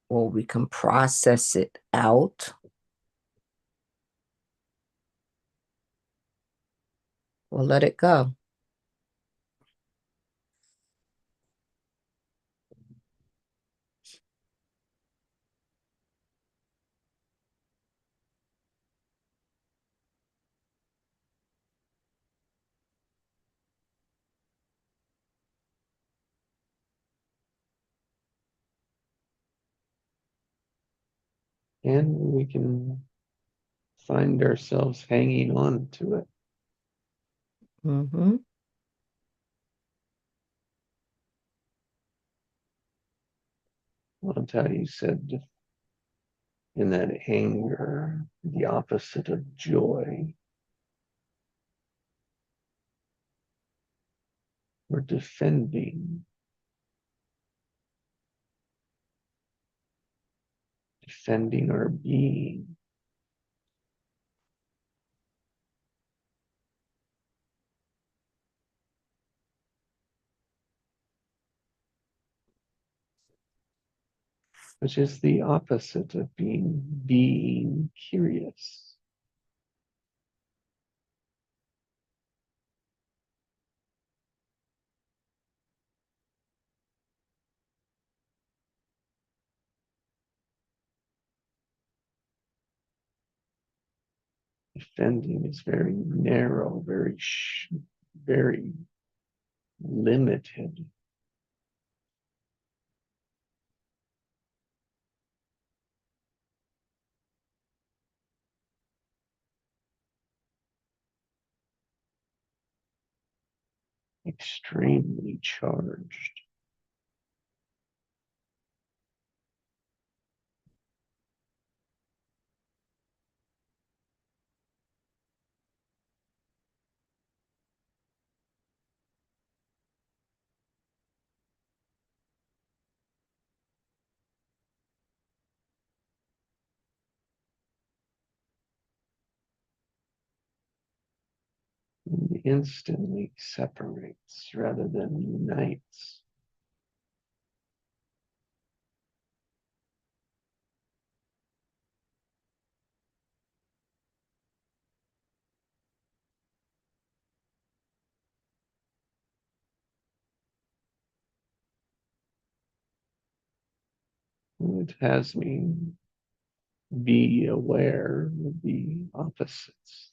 or we can process it out, or let it go. And we can find ourselves hanging on to it. Mm-hmm. That's how you said in that anger, the opposite of joy. We're defending our being. Which is the opposite of being curious. Defending is very narrow, very limited. Extremely charged. And instantly separates rather than unites. It has me be aware of the opposites.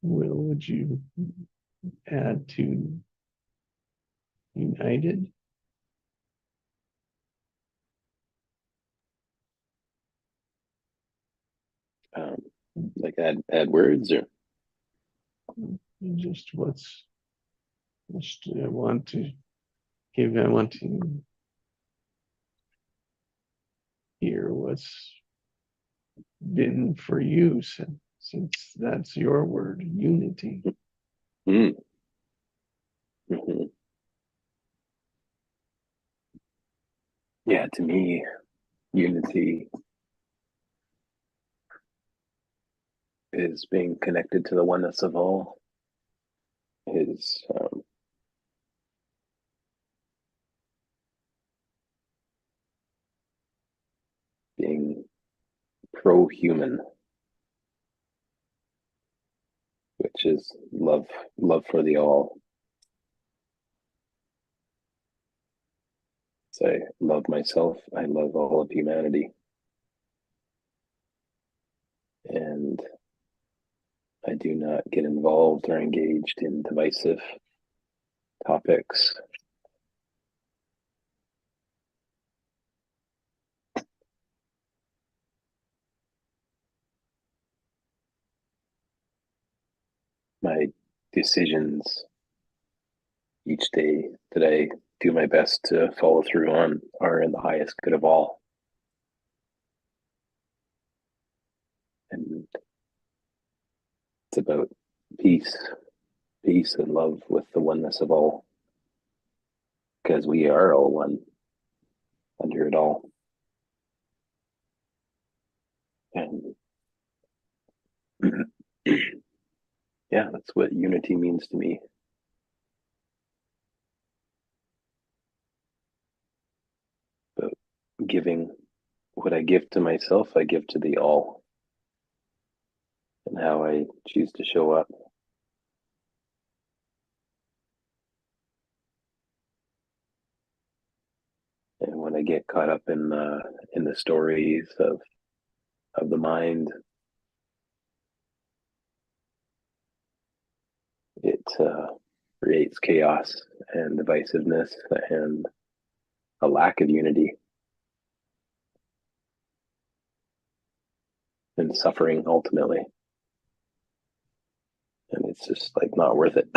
Would you add to united? Um, like add words or Just just I want to I want to hear what's been for you since that's your word, unity. mm, mhm. Yeah, to me, unity is being connected to the oneness of all, is being pro-human, which is love for the all. So I love myself, I love all of humanity. And I do not get involved or engaged in divisive topics. My decisions each day that I do my best to follow through on are in the highest good of all. And it's about peace and love with the oneness of all, because we are all one under it all. And yeah, that's what unity means to me. But giving what I give to myself, I give to the all, and how I choose to show up. And when I get caught up in the stories of the mind, it creates chaos and divisiveness and a lack of unity and suffering ultimately. And it's just like not worth it.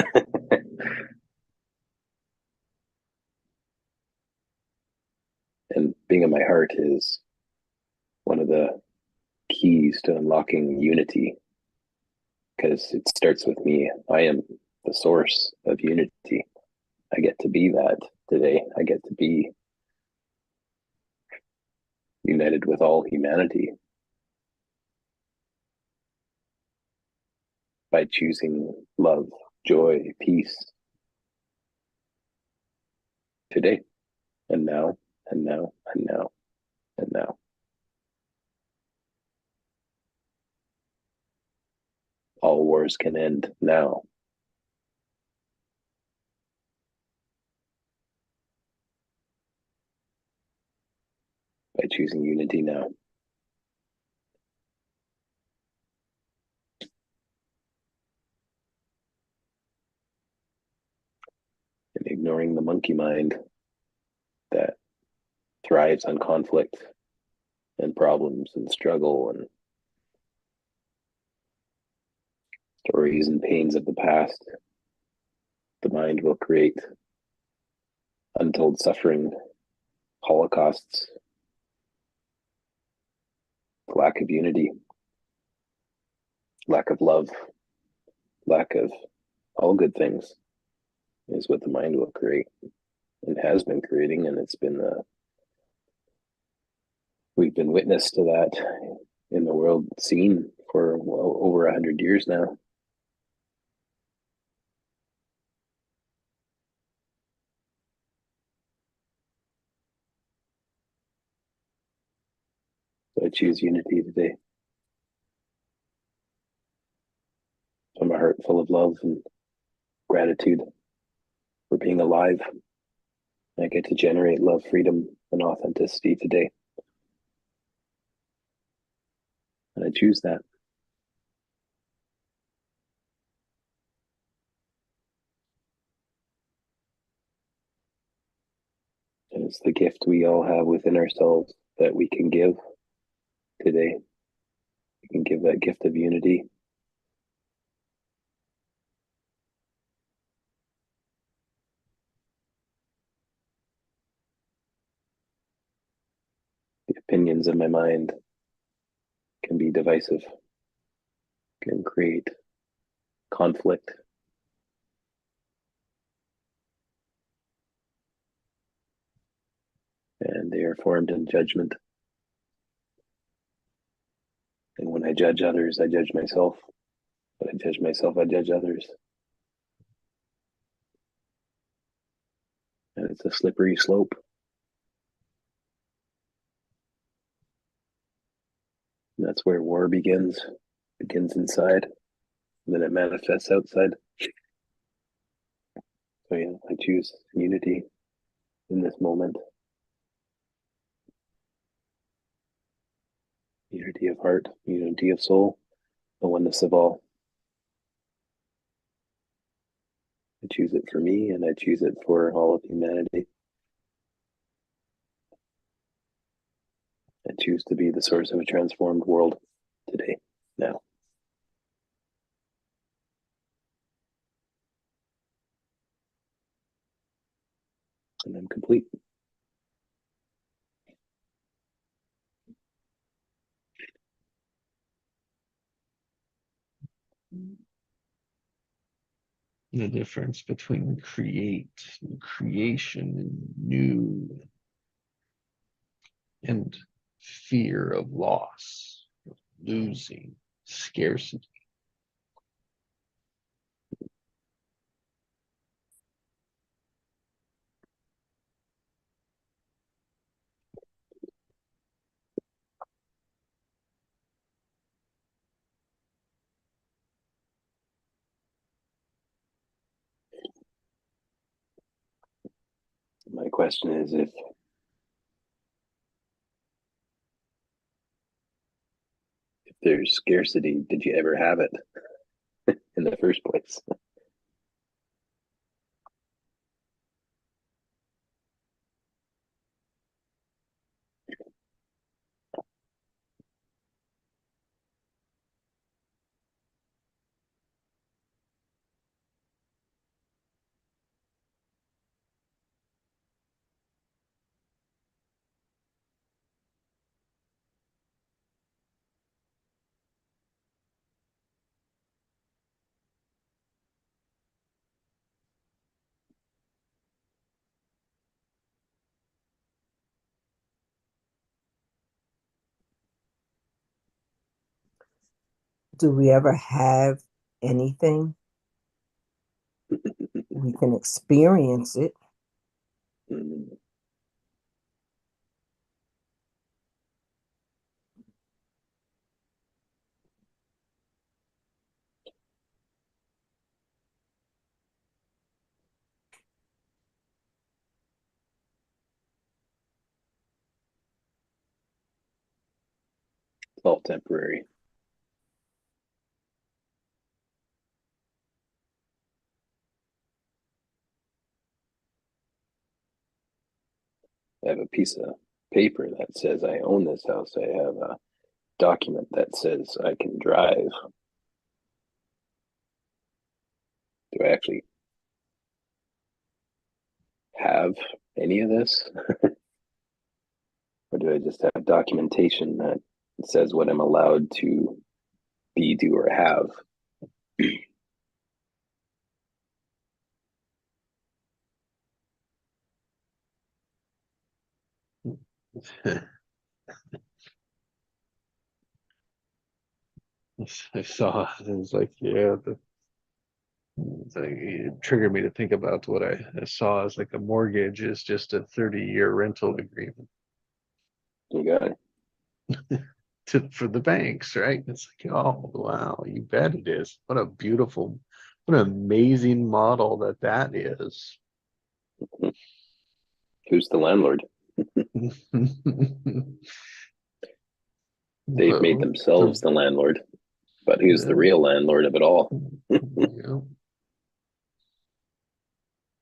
And being in my heart is one of the keys to unlocking unity, because it starts with me. I am the source of unity. I get to be that today. I get to be united with all humanity by choosing love, joy, peace today and now and now and now and now. All wars can end now. By choosing unity now. And ignoring the monkey mind that thrives on conflict and problems and struggle and stories and pains of the past. The mind will create untold suffering, holocausts, lack of unity, lack of love, lack of all good things is what the mind will create and has been creating. And it's been we've been witness to that in the world scene for well over 100 years now. So I choose unity today. From a heart full of love and gratitude for being alive. I get to generate love, freedom, and authenticity today. And I choose that. And it's the gift we all have within ourselves that we can give today. We can give that gift of unity. The opinions of my mind can be divisive, can create conflict. And they are formed in judgment When I judge others, I judge myself. When I judge myself, I judge others. And it's a slippery slope. And that's where war begins. It begins inside, and then it manifests outside. So yeah, I choose unity in this moment. Unity of heart, unity of soul, the oneness of all. I choose it for me, and I choose it for all of humanity. I choose to be the source of a transformed world today, now. And I'm complete. The difference between creation, and new, and fear of loss, of losing, scarcity. My question is, if there's scarcity, did you ever have it in the first place? Do we ever have anything? We can experience it. Mm, it's all temporary. I have a piece of paper that says I own this house. I have a document that says I can drive. Do I actually have any of this? Or do I just have documentation that says what I'm allowed to be, do, or have? I saw it was like, yeah, it's like, it triggered me to think about what I saw as like a mortgage is just a 30-year rental agreement You got it. for the banks, right? It's like, oh wow, you bet it is. What a beautiful, what an amazing model that is. Who's the landlord? They've made the, themselves the, the landlord, but who's the real landlord of it all? yeah.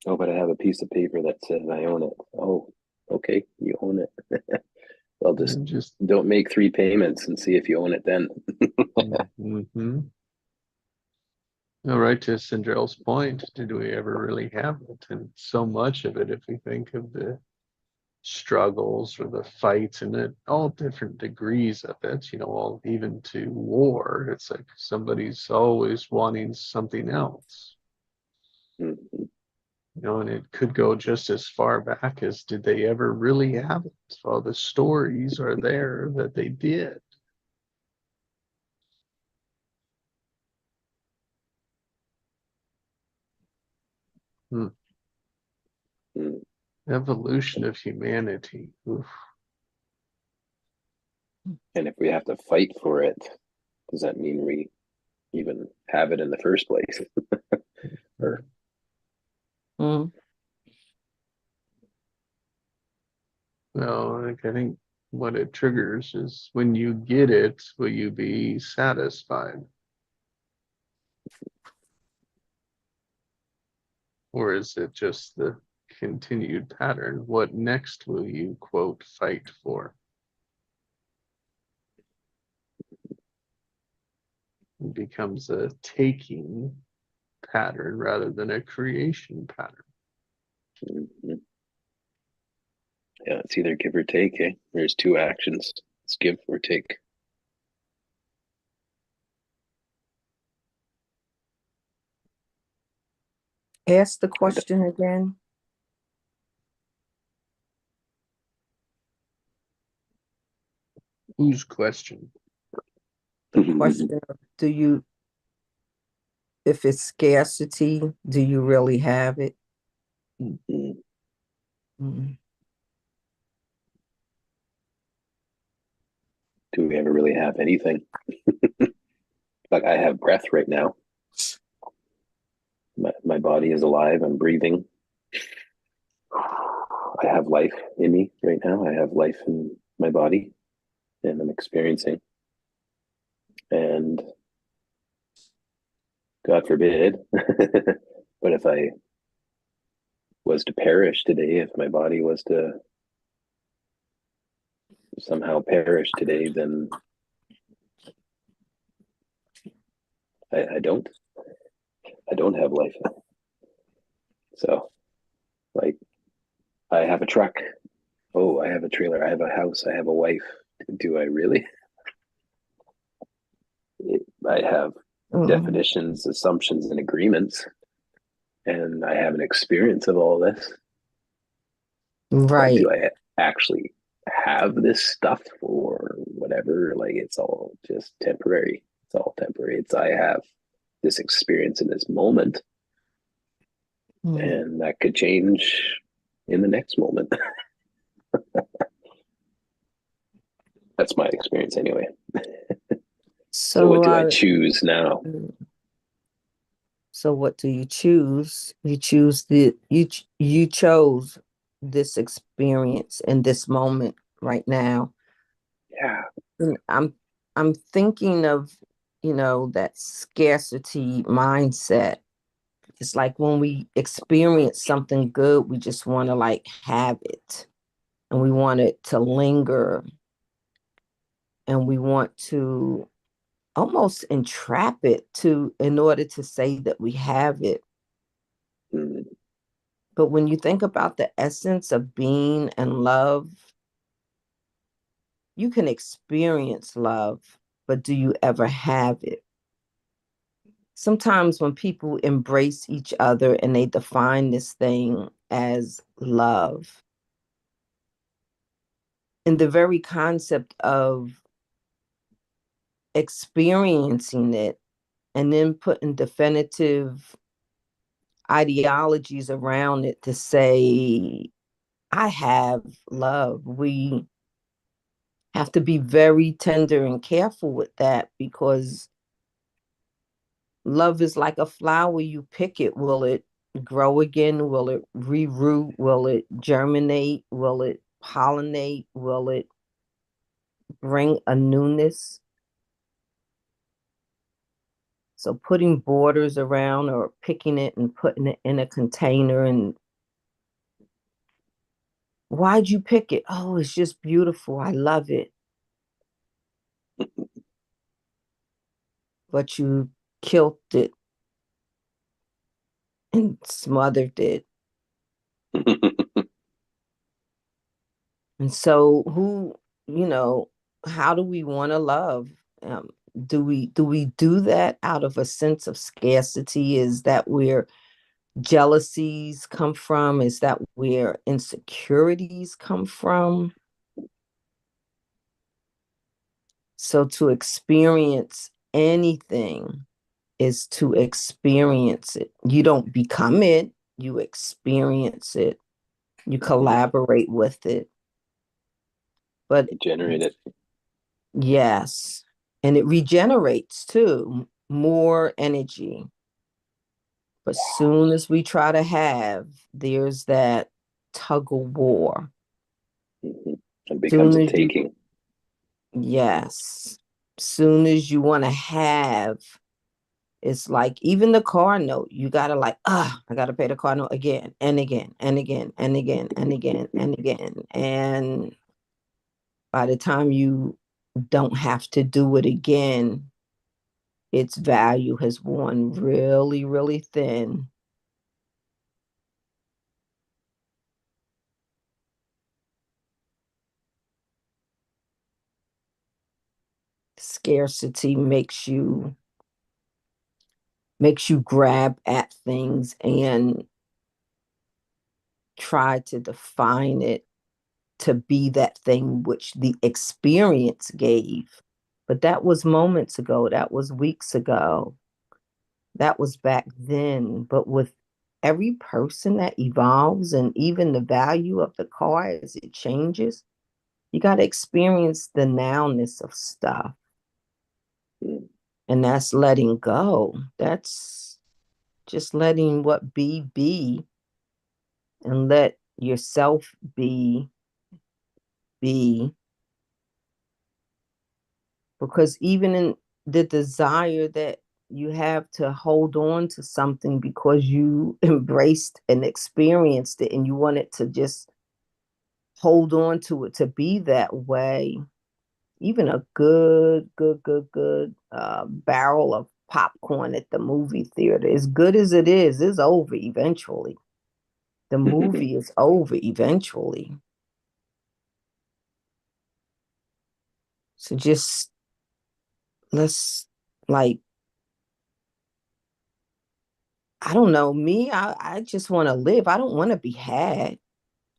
Oh, but I have a piece of paper that says I own it. Oh, okay, you own it. Well, And just don't make 3 payments and see if you own it then. mhm. All right, to Sindrell's point, did we ever really have it? And so much of it, if we think of the struggles or the fights and it, all different degrees of it, all even to war, it's like somebody's always wanting something else. Mhm. And it could go just as far back as did they ever really have it? Well, the stories are there that they did. Hmm. Mm. Evolution of humanity. Oof. And if we have to fight for it, does that mean we even have it in the first place? Or Mm. Well, like, I think what it triggers is when you get it, will you be satisfied? Or is it just the continued pattern? What next will you, quote, fight for? It becomes a taking pattern rather than a creation pattern. Mhm. Yeah, it's either give or take, eh? There's two actions. It's give or take. Ask the question again. Whose question? The question of if it's scarcity, do you really have it? Mhm. Mm. Do we ever really have anything? Like I have breath right now. My body is alive. I'm breathing. I have life in me right now. I have life in my body and I'm experiencing. And God forbid, but if I was to perish today, if my body was to somehow perish today, then I don't. I don't have life. So, like, I have a truck. Oh, I have a trailer. I have a house. I have a wife. Do I really? I have Mm. definitions, assumptions, and agreements, and I have an experience of all this. But Right. do I actually have this stuff or whatever? Like, it's all just temporary. It's all temporary. It's I have this experience in this moment, Mm. and that could change in the next moment. That's my experience anyway. So what So, do I choose now? so what do you choose? You choose you chose this experience in this moment right now. Yeah. And I'm thinking of, that scarcity mindset. It's like when we experience something good, we just want to like have it and we want it to linger and we want to almost entrap it in order to say that we have it. Mm. But when you think about the essence of being and love, you can experience love, but do you ever have it? Sometimes when people embrace each other and they define this thing as love, and the very concept of experiencing it and then putting definitive ideologies around it to say, I have love. We have to be very tender and careful with that because love is like a flower. You pick it. Will it grow again? Will it reroot? Will it germinate? Will it pollinate? Will it bring a newness? So putting borders around or picking it and putting it in a container and why'd you pick it? Oh, it's just beautiful. I love it. But you killed it and smothered it. And so how do we want to love? Um, do we do that out of a sense of scarcity? Is that where jealousies come from? Is that where insecurities come from? So to experience anything is to experience it. You don't become it. you experience it, you Mhm. collaborate with it. But Generate it. yes, and it regenerates too, more energy. But soon as we try to have, there's that tug of war. Mhm. It becomes Soon a as you, taking. yes, soon as you want to have, it's like even the car note, you gotta like, I gotta pay the car note again and again and again and again and again and again. And by the time you don't have to do it again, its value has worn really, really thin. Scarcity makes you grab at things and try to define it to be that thing which the experience gave. But that was moments ago, that was weeks ago, that was back then. But with every person that evolves and even the value of the car as it changes, you got to experience the nowness of stuff. Mm. And that's letting go. That's just letting what be, and let yourself be, because even in the desire that you have to hold on to something because you embraced and experienced it and you want it to just hold on to it to be that way, even a good barrel of popcorn at the movie theater, as good as it is over eventually. The movie is over eventually. So just let's, like, I don't know, me, I just want to live. I don't want to be had.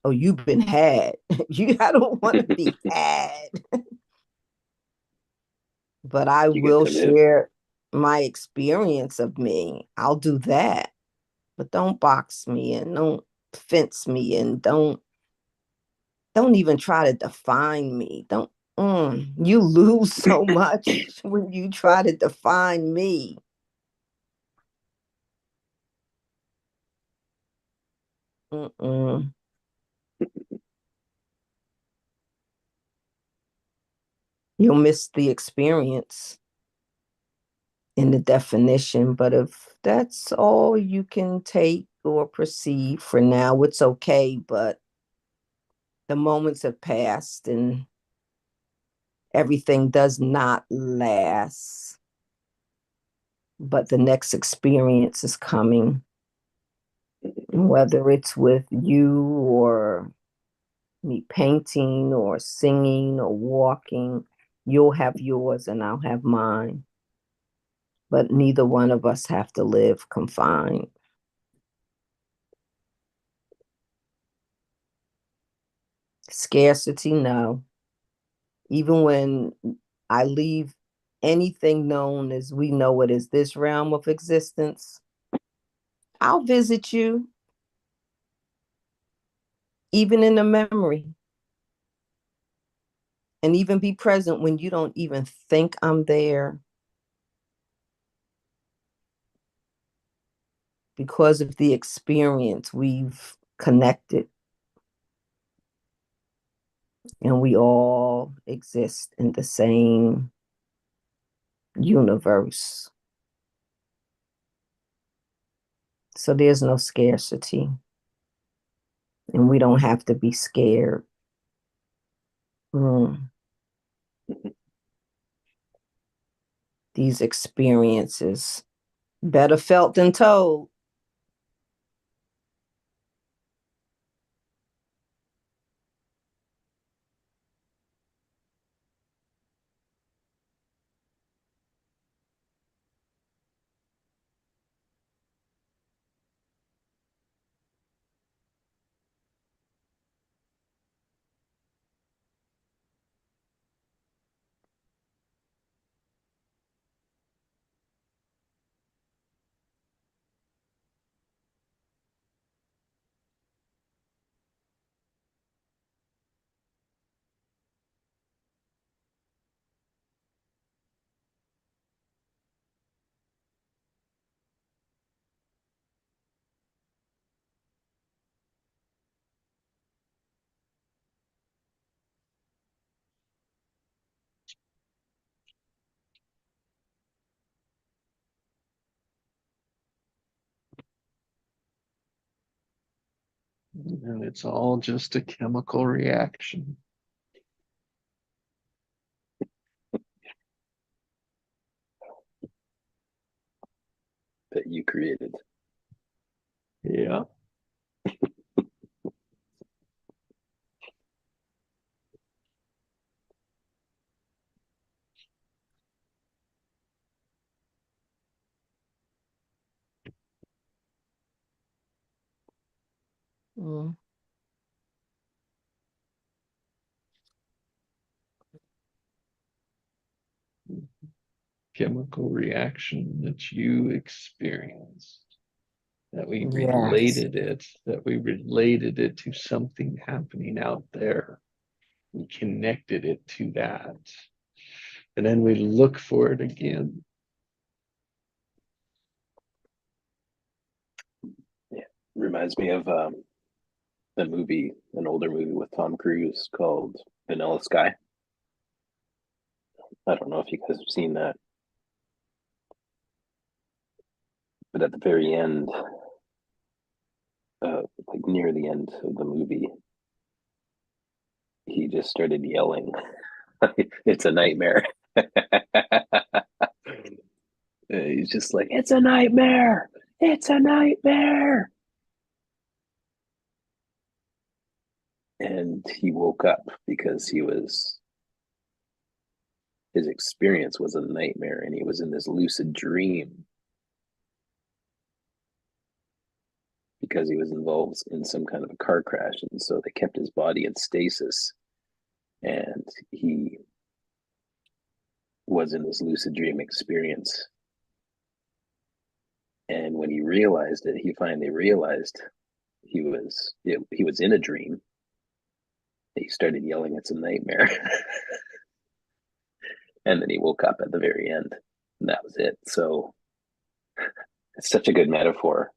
Oh, you've been had. I don't want to be had. But I You get will to live. share my experience of me. I'll do that. But don't box me in. Don't fence me in. Don't even try to define me. Don't you lose so much when you try to define me. Mm-mm. You'll miss the experience in the definition. But if that's all you can take or perceive for now, it's okay. But the moments have passed and everything does not last. But the next experience is coming, whether it's with you or me painting or singing or walking. You'll have yours and I'll have mine. But neither one of us have to live confined. Scarcity, no. Even when I leave anything known as we know it as this realm of existence, I'll visit you, even in the memory, and even be present when you don't even think I'm there, because of the experience we've connected, and we all exist in the same universe. So there's no scarcity, and we don't have to be scared. Mm. These experiences, better felt than told. And it's all just a chemical reaction. that you created. Yeah. Mm. Chemical reaction that you experienced. That we Yes. related it to something happening out there. We connected it to that. And then we look for it again. Yeah. Reminds me of a movie, an older movie with Tom Cruise called Vanilla Sky. I don't know if you guys have seen that, but at the very end, like near the end of the movie, he just started yelling, "It's a nightmare." He's just like, "It's a nightmare! It's a nightmare!" And he woke up because his experience was a nightmare, and he was in this lucid dream because he was involved in some kind of a car crash, and so they kept his body in stasis, and he was in this lucid dream experience. And when he realized it, he finally realized he was in a dream. He started yelling, "It's a nightmare!" And then he woke up at the very end, and that was it. So it's such a good metaphor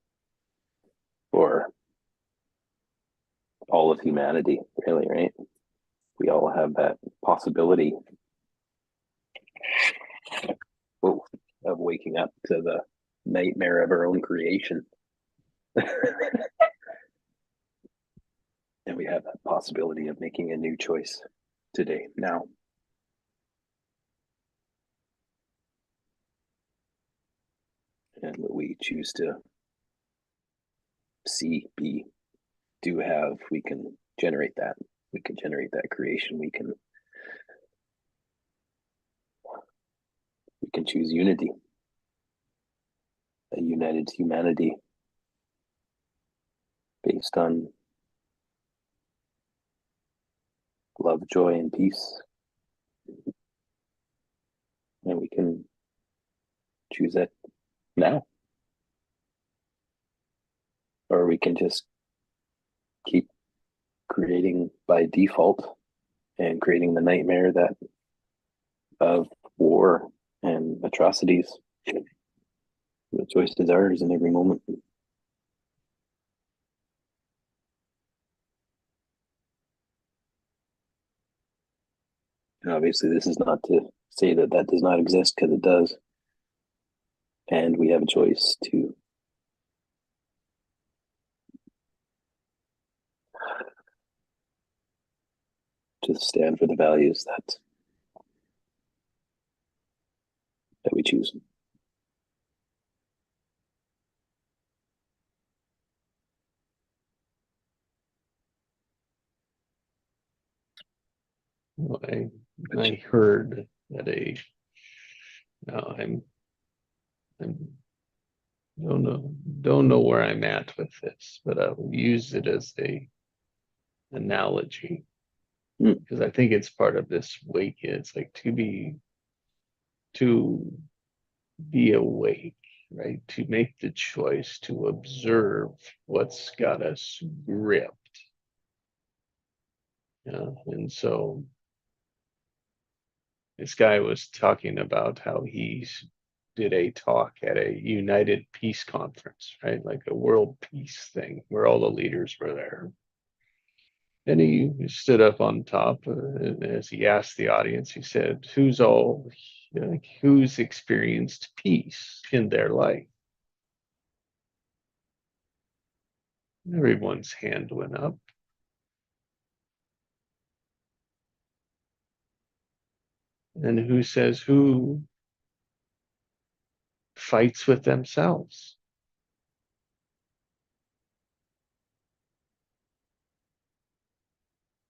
for all of humanity, really, right? We all have that possibility of waking up to the nightmare of our own creation. And we have that possibility of making a new choice today, now. And what we choose to see, be, do have, we can generate that. We can generate that creation. We can choose unity, a united humanity based on love, joy, and peace. And we can choose it now. Or we can just keep creating by default and creating the nightmare that of war and atrocities. The choice is ours in every moment. And obviously, this is not to say that that does not exist, because it does. And we have a choice to stand for the values that we choose. I heard that I'm don't know where I'm at with this, but I'll use it as a analogy because I think it's part of this wake. It's like to be awake, right? To make the choice to observe what's got us gripped. Yeah. And so this guy was talking about how he did a talk at a United Peace Conference, right? Like a world peace thing where all the leaders were there. And he stood up on top, and as he asked the audience, he said, who's experienced peace in their life? Everyone's hand went up. And who says who fights with themselves?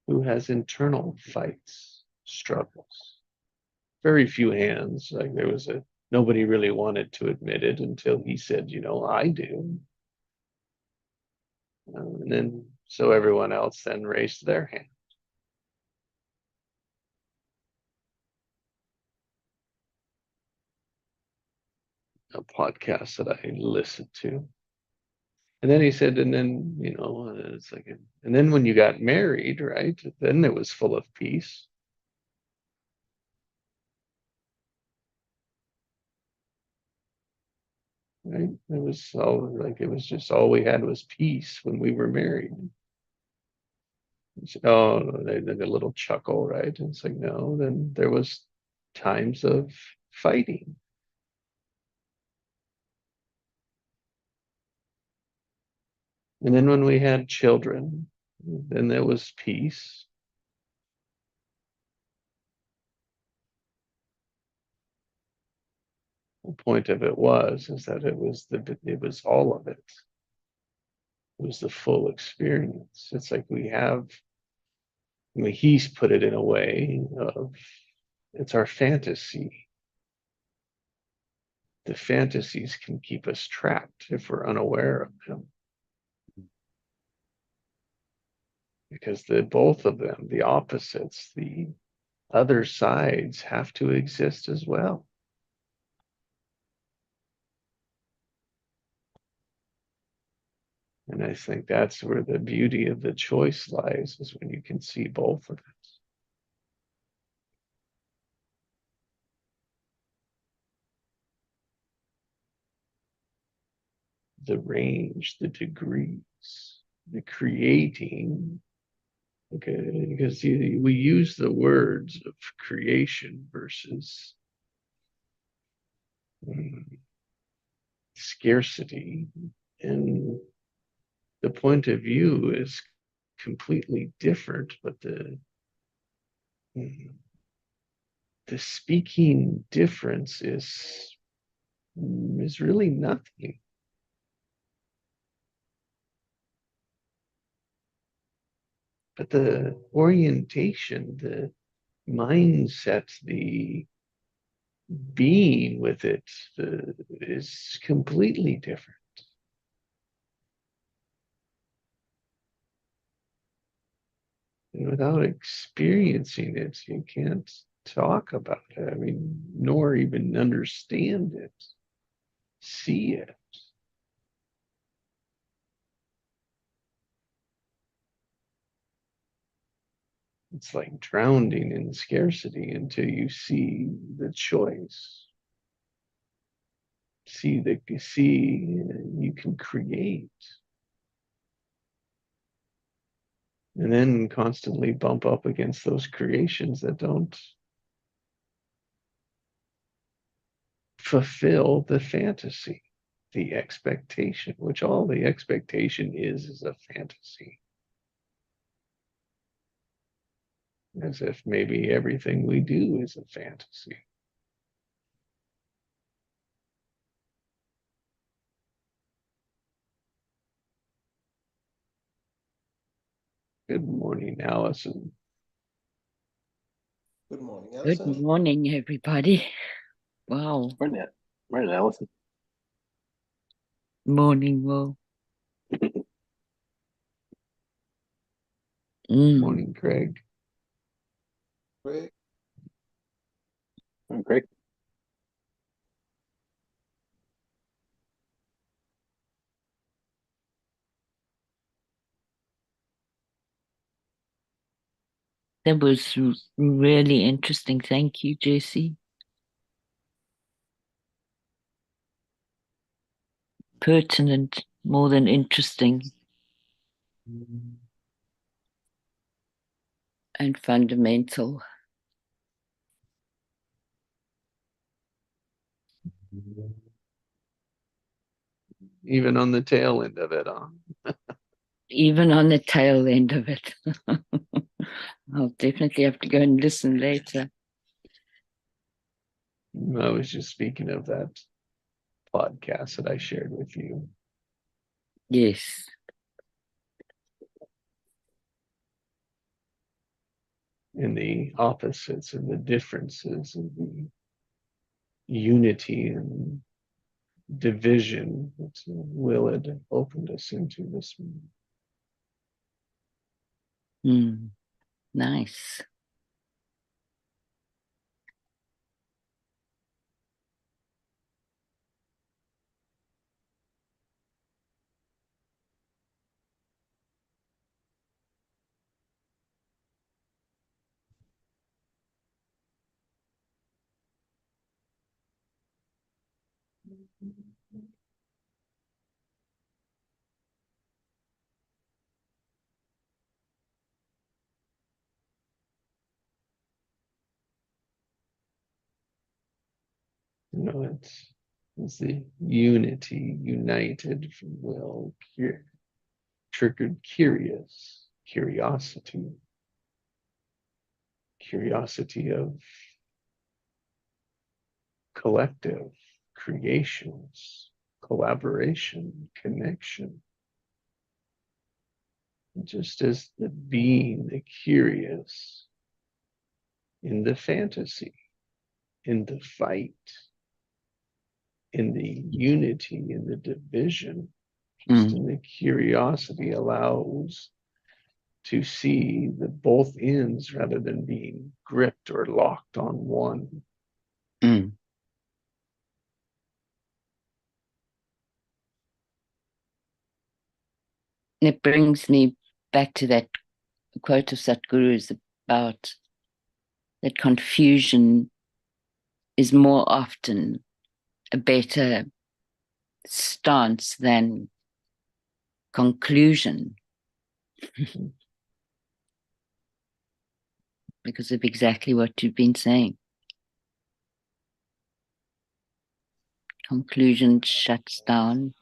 Who has internal fights, struggles? Very few hands. Like there was nobody really wanted to admit it until he said, I do. And then, so everyone else then raised their hand. A podcast that I listened to. And then he said, and then, it's like, and then when you got married, right, then it was full of peace. Right? It was just all we had was peace when we were married. Said, oh, they did a little chuckle, right? And it's like, no, then there was times of fighting. And then when we had children, then there was peace. The point of it is that it was all of it. It was the full experience. It's like he's put it in a way of, it's our fantasy. The fantasies can keep us trapped if we're unaware of them. Because both of them, the opposites, the other sides, have to exist as well. And I think that's where the beauty of the choice lies, is when you can see both of it. The range, the degrees, the creating. Okay, because we use the words of creation versus scarcity, and the point of view is completely different, but the speaking difference is really nothing. But the orientation, the mindset, the being with it is completely different. And without experiencing it, you can't talk about it. I mean, nor even understand it, see it. It's like drowning in scarcity until you see the choice. See you can create. And then constantly bump up against those creations that don't fulfill the fantasy, the expectation, which all the expectation is a fantasy. As if maybe everything we do is a fantasy. Good morning, Allison. Good morning, Good Allison. morning, everybody. Wow. Morning, Allison. Morning, Will. Morning, Craig. Great. I'm Craig. That was really interesting. Thank you, Jesse. Pertinent, more than interesting. And fundamental. Even on the tail end of it, huh? even on the tail end of it. I'll definitely have to go and listen later. I was just speaking of that podcast that I shared with you. Yes. In the opposites and the differences and the unity and division that Will had opened us into this morning. Nice. You know, it's the unity, united from will, triggered curiosity of collective creations, collaboration, connection. Just as the being, the curious, in the fantasy, in the fight, in the unity, in the division, just in the curiosity allows to see the both ends rather than being gripped or locked on one. It brings me back to that quote of Satguru's about that confusion is more often a better stance than conclusion because of exactly what you've been saying. Conclusion shuts down,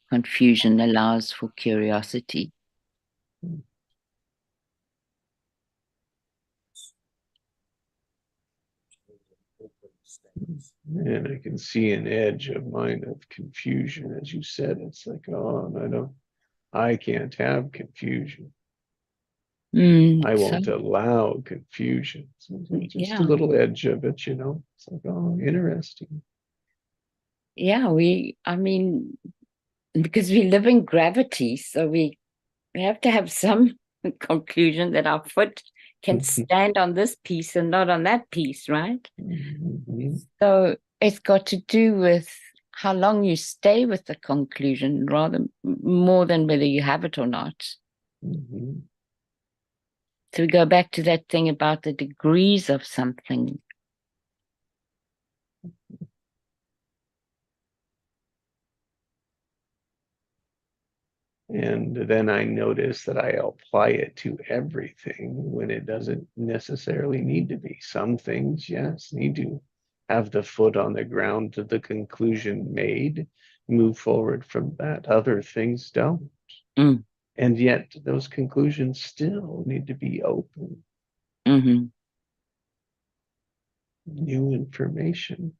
confusion allows for curiosity. And I can see an edge of mine of confusion, as you said. It's like, oh, I can't have confusion. I won't allow confusion. So just a little edge of it, you know. It's like, oh, interesting. Yeah, because we live in gravity, so we have to have some conclusion that our foot can stand on this piece and not on that piece, right? So it's got to do with how long you stay with the conclusion rather more than whether you have it or not. So we go back to that thing about the degrees of something. And then I notice that I apply it to everything when it doesn't necessarily need to be. Some things, yes, need to have the foot on the ground to the conclusion made, move forward from that. Other things don't. And yet those conclusions still need to be open. New information.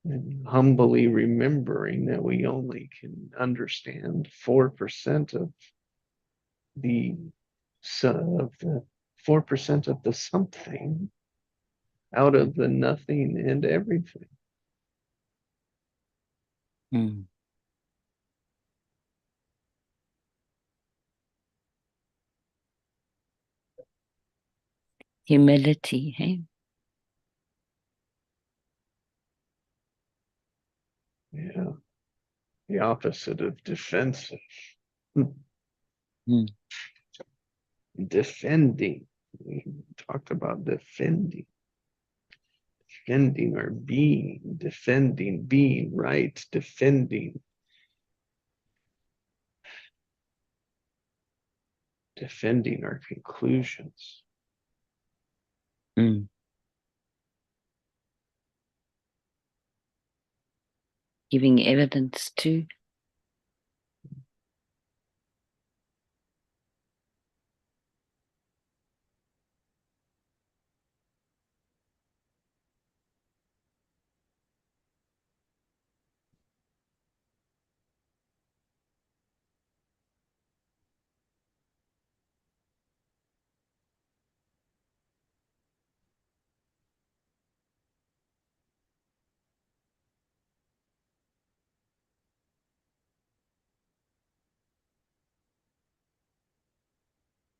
And humbly remembering that we only can understand 4% of the 4% of the something out of the nothing and everything. Humility, hey? Yeah. The opposite of defensive. Defending. We talked about defending our being, defending being right, defending our conclusions. Giving evidence to.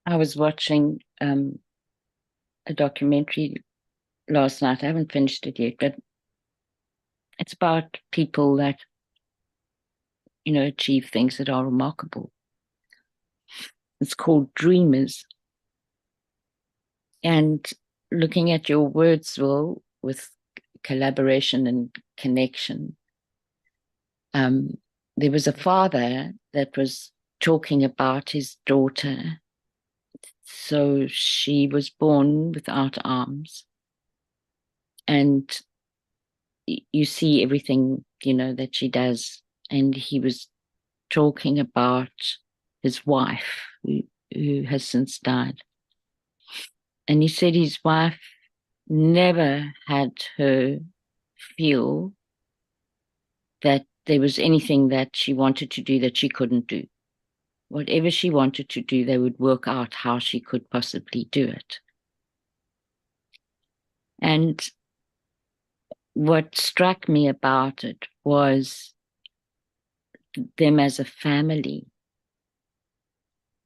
I was watching a documentary last night. I haven't finished it yet, but it's about people that, achieve things that are remarkable. It's called Dreamers. And looking at your words, Will, with collaboration and connection, there was a father that was talking about his daughter. So she was born without arms. And you see everything, that she does. And he was talking about his wife, who has since died. And he said his wife never had her feel that there was anything that she wanted to do that she couldn't do. Whatever she wanted to do, they would work out how she could possibly do it. And what struck me about it was them as a family,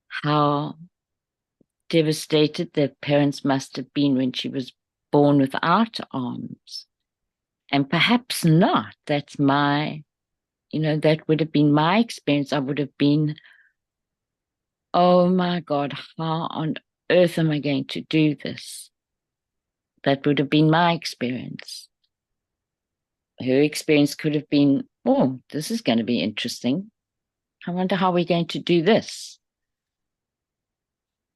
how devastated their parents must have been when she was born without arms. And perhaps not. That's my, that would have been my experience. I would have been, oh my God, how on earth am I going to do this? That would have been my experience. Her experience could have been, oh, this is going to be interesting. I wonder how we're going to do this.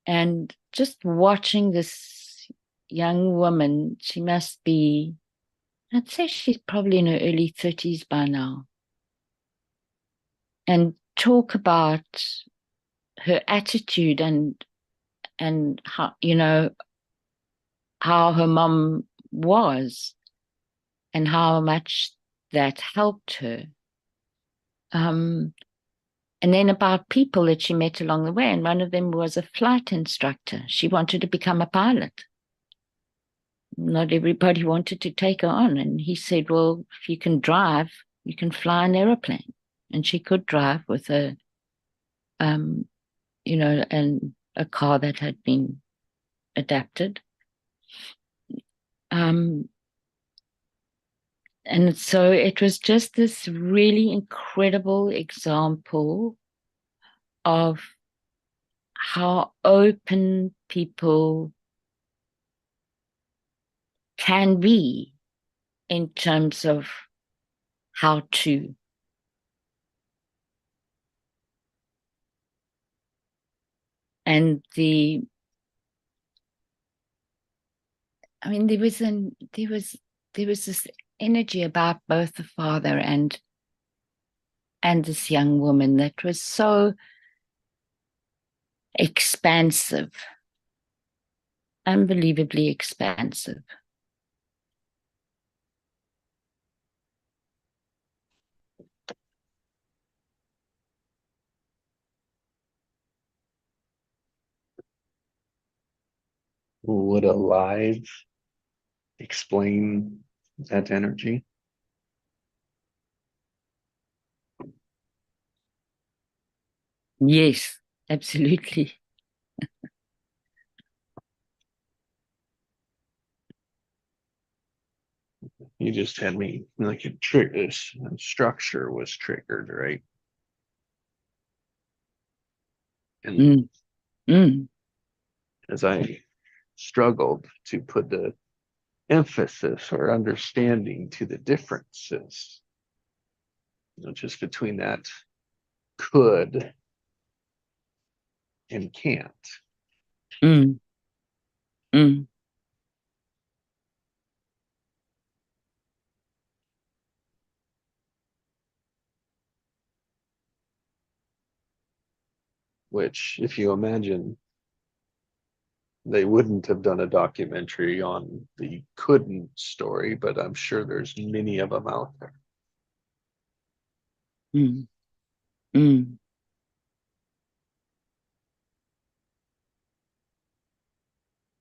And just watching this young woman, she must be, I'd say she's probably in her early 30s by now. And talk about her attitude and how, how her mom was and how much that helped her. And then about people that she met along the way. And one of them was a flight instructor. She wanted to become a pilot. Not everybody wanted to take her on. And he said, well, if you can drive, you can fly an aeroplane. And she could drive with a, and a car that had been adapted. And so it was just this really incredible example of how open people can be in terms of how to. And there was this energy about both the father and this young woman that was so expansive, unbelievably expansive. Would alive explain that energy? Yes, absolutely. You just had me like a structure was triggered, right? And as I struggled to put the emphasis or understanding to the differences, just between that could and can't. Which, if you imagine, they wouldn't have done a documentary on the couldn't story, but I'm sure there's many of them out there. And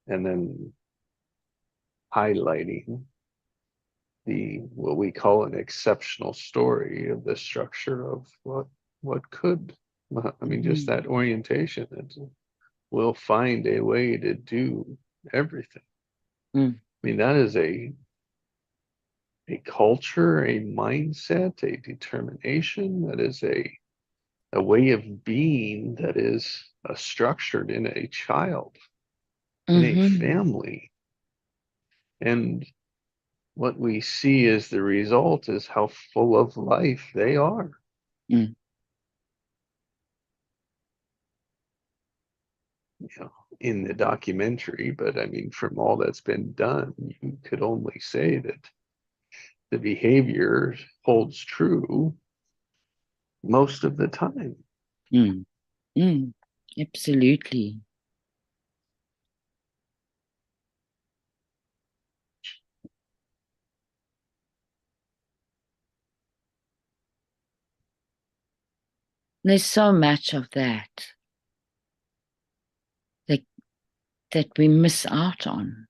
then highlighting what we call an exceptional story of the structure of what could. I mean, just that orientation. will find a way to do everything. Mm. I mean, that is a culture, a mindset, a determination, that is a way of being that is structured in a child, in a Mm-hmm. family. And what we see as the result is how full of life they are. Mm. You know, in the documentary, but I mean, from all that's been done, you could only say that the behavior holds true most of the time. Mm. Mm. Absolutely. There's so much of that that we miss out on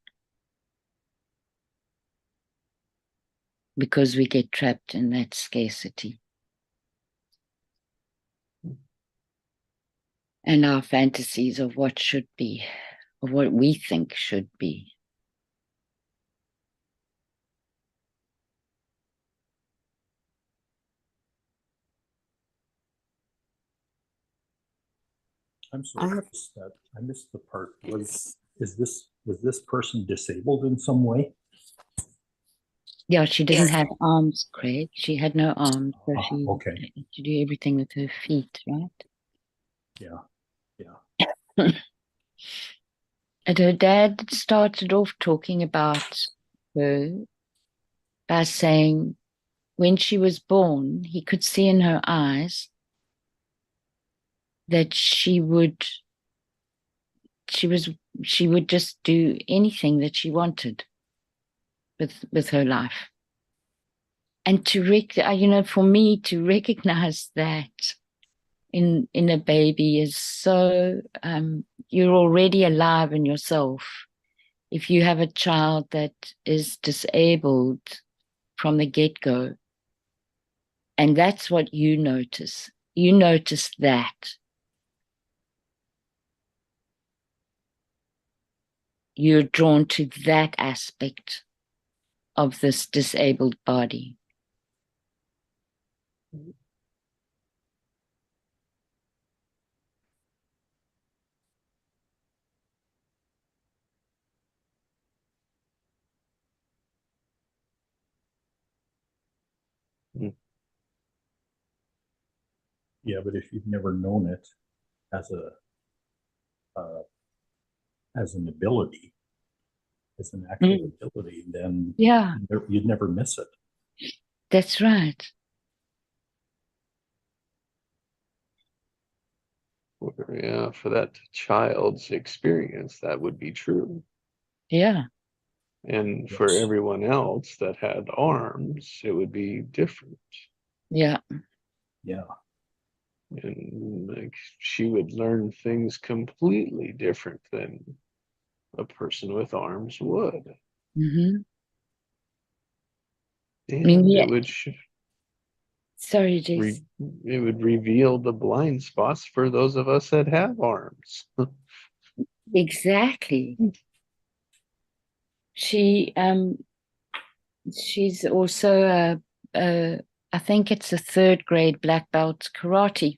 because we get trapped in that scarcity. And our fantasies of what should be, of what we think should be. I'm sorry, I missed the part. Was this person disabled in some way? Yeah, she didn't have arms, Craig. She had no arms, so she Okay. had to do everything with her feet, right? Yeah. And her dad started off talking about her by saying when she was born, he could see in her eyes that she would just do anything that she wanted with her life. And for me to recognize that in a baby is so, you're already alive in yourself. If you have a child that is disabled from the get-go, and that's what you notice that you're drawn to that aspect of this disabled body. Yeah, but if you've never known it as an ability, as an actual ability, then Yeah, you'd never miss it. that's right. Yeah, for that child's experience, that would be true. Yeah. And for Yes. everyone else that had arms, it would be different. Yeah. Yeah. And like she would learn things completely different than a person with arms would. Mm-hmm. And yeah. it would Sorry, Jason. it would reveal the blind spots for those of us that have arms. Exactly. She's also I think it's a 3rd grade black belt karate.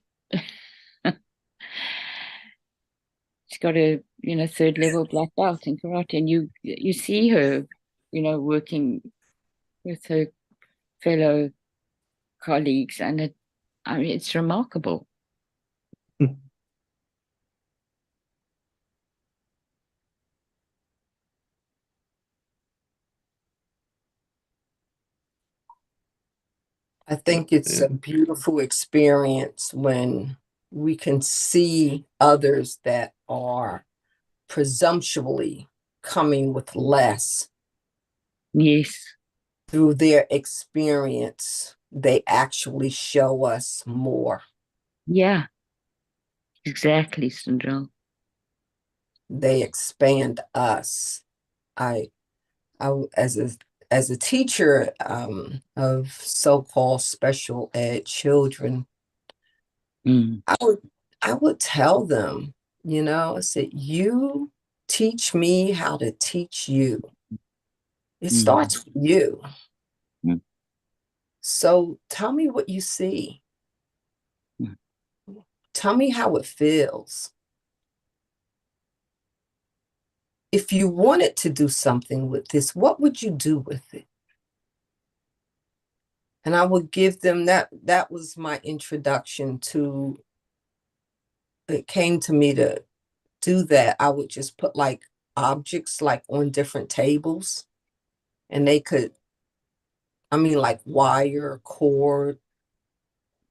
She's got a 3rd level black belt in karate, and you see her working with her fellow colleagues, and it's remarkable. I think it's a beautiful experience when we can see others that are presumptuously coming with less. Yes. Through their experience, they actually show us more. Yeah. Exactly, Sandra. They expand us. I as a teacher of so-called special ed children, I would tell them, I said, you teach me how to teach you. It starts with you. Mm. So tell me what you see. Mm. Tell me how it feels. If you wanted to do something with this, what would you do with it? And I would give them that. That was my introduction to, it came to me to do that. I would just put like objects like on different tables, and they could, like wire, cord,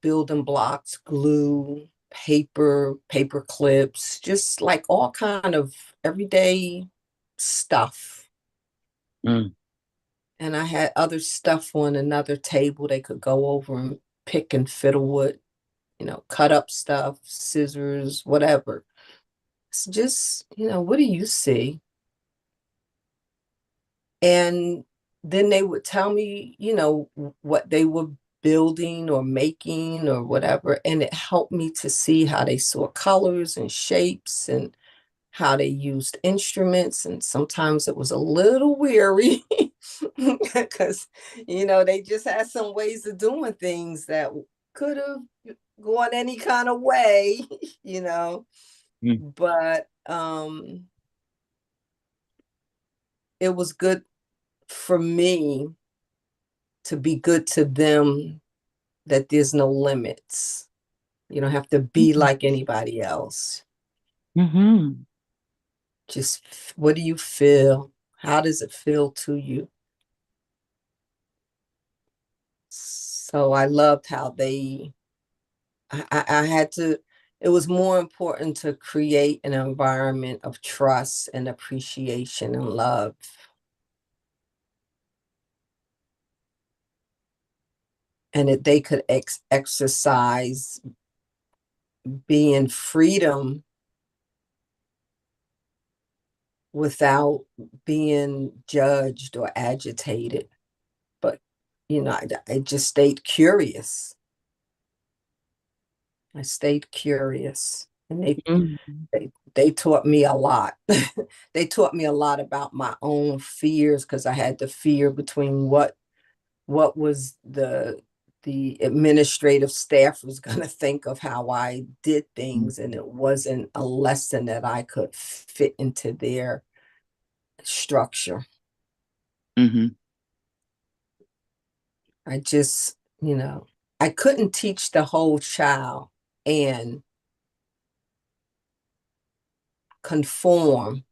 building blocks, glue, paper clips, just like all kind of everyday stuff. Mm. And I had other stuff on another table they could go over and pick and fiddle with, cut up stuff, scissors, whatever. It's just, what do you see? And then they would tell me, what they were building or making or whatever. And it helped me to see how they saw colors and shapes and how they used instruments. And sometimes it was a little weary because, they just had some ways of doing things that could have gone any kind of way, Mm. but it was good for me to be good to them, that there's no limits. You don't have to be like anybody else. Mm-hmm. Just what do you feel? How does it feel to you? So I loved how I had to, it was more important to create an environment of trust and appreciation and love. And that they could exercise being freedom without being judged or agitated. But, I just stayed curious. I stayed curious. And they taught me a lot. They taught me a lot about my own fears, because I had the fear between what was the administrative staff was going to think of how I did things, and it wasn't a lesson that I could fit into their structure. Mm-hmm. I just, I couldn't teach the whole child and conform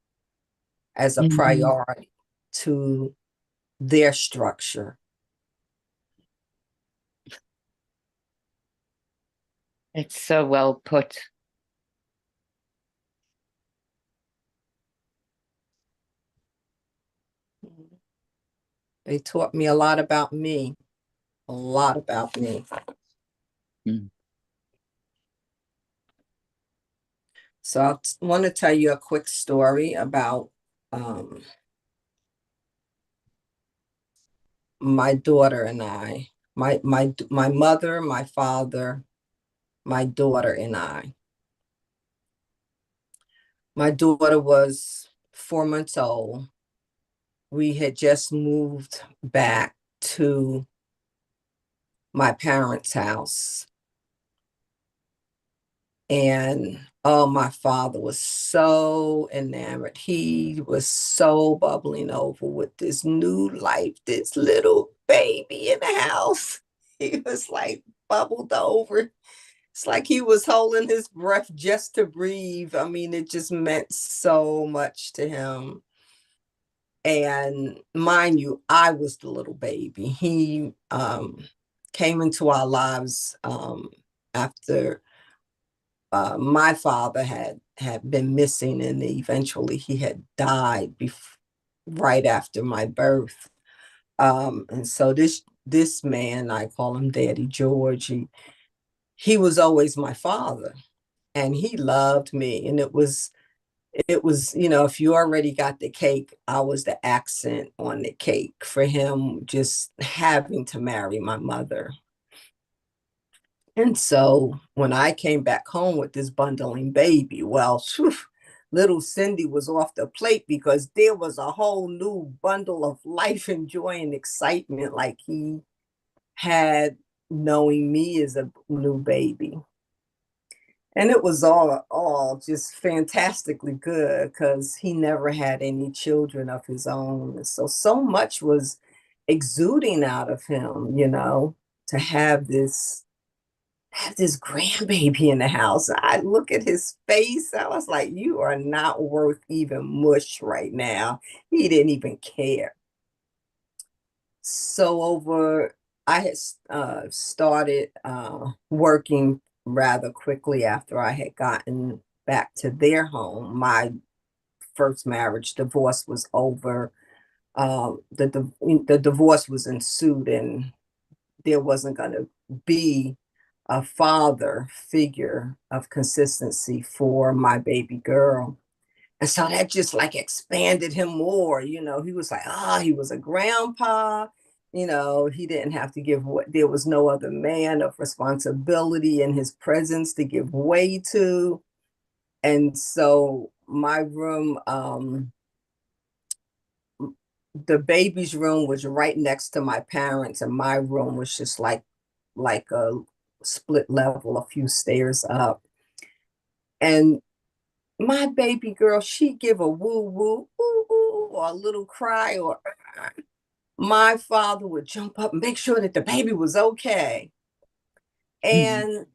as a priority to their structure. It's so well put. They taught me a lot about me, a lot about me. Mm. So I want to tell you a quick story about my daughter and I, my mother, my father, my daughter and I. My daughter was 4 months old. We had just moved back to my parents' house. And oh, my father was so enamored. He was so bubbling over with this new life, this little baby in the house. He was like bubbled over. It's like he was holding his breath just to breathe. I mean, it just meant so much to him. And mind you, I was the little baby. He came into our lives after my father had been missing, and eventually he had died right after my birth. And so this man, I call him Daddy George, he was always my father, and he loved me. And it was, if you already got the cake, I was the accent on the cake for him just having to marry my mother. And so when I came back home with this bundling baby, well, phew, little Cindy was off the plate because there was a whole new bundle of life and joy and excitement like he had knowing me as a new baby. And it was all just fantastically good because he never had any children of his own. And so much was exuding out of him, to have this grandbaby in the house. I look at his face. I was like, you are not worth even mush right now. He didn't even care. So I had started working rather quickly after I had gotten back to their home. My first marriage divorce was over. The divorce was ensued, and there wasn't going to be a father figure of consistency for my baby girl. And so that just like expanded him more. He was like, he was a grandpa. He didn't have to give what there was no other man of responsibility in his presence to give way to. And so my room, the baby's room was right next to my parents, and my room was just like a split level, a few stairs up. And my baby girl, she'd give a woo woo, ooh, ooh, or a little cry, or my father would jump up and make sure that the baby was okay. And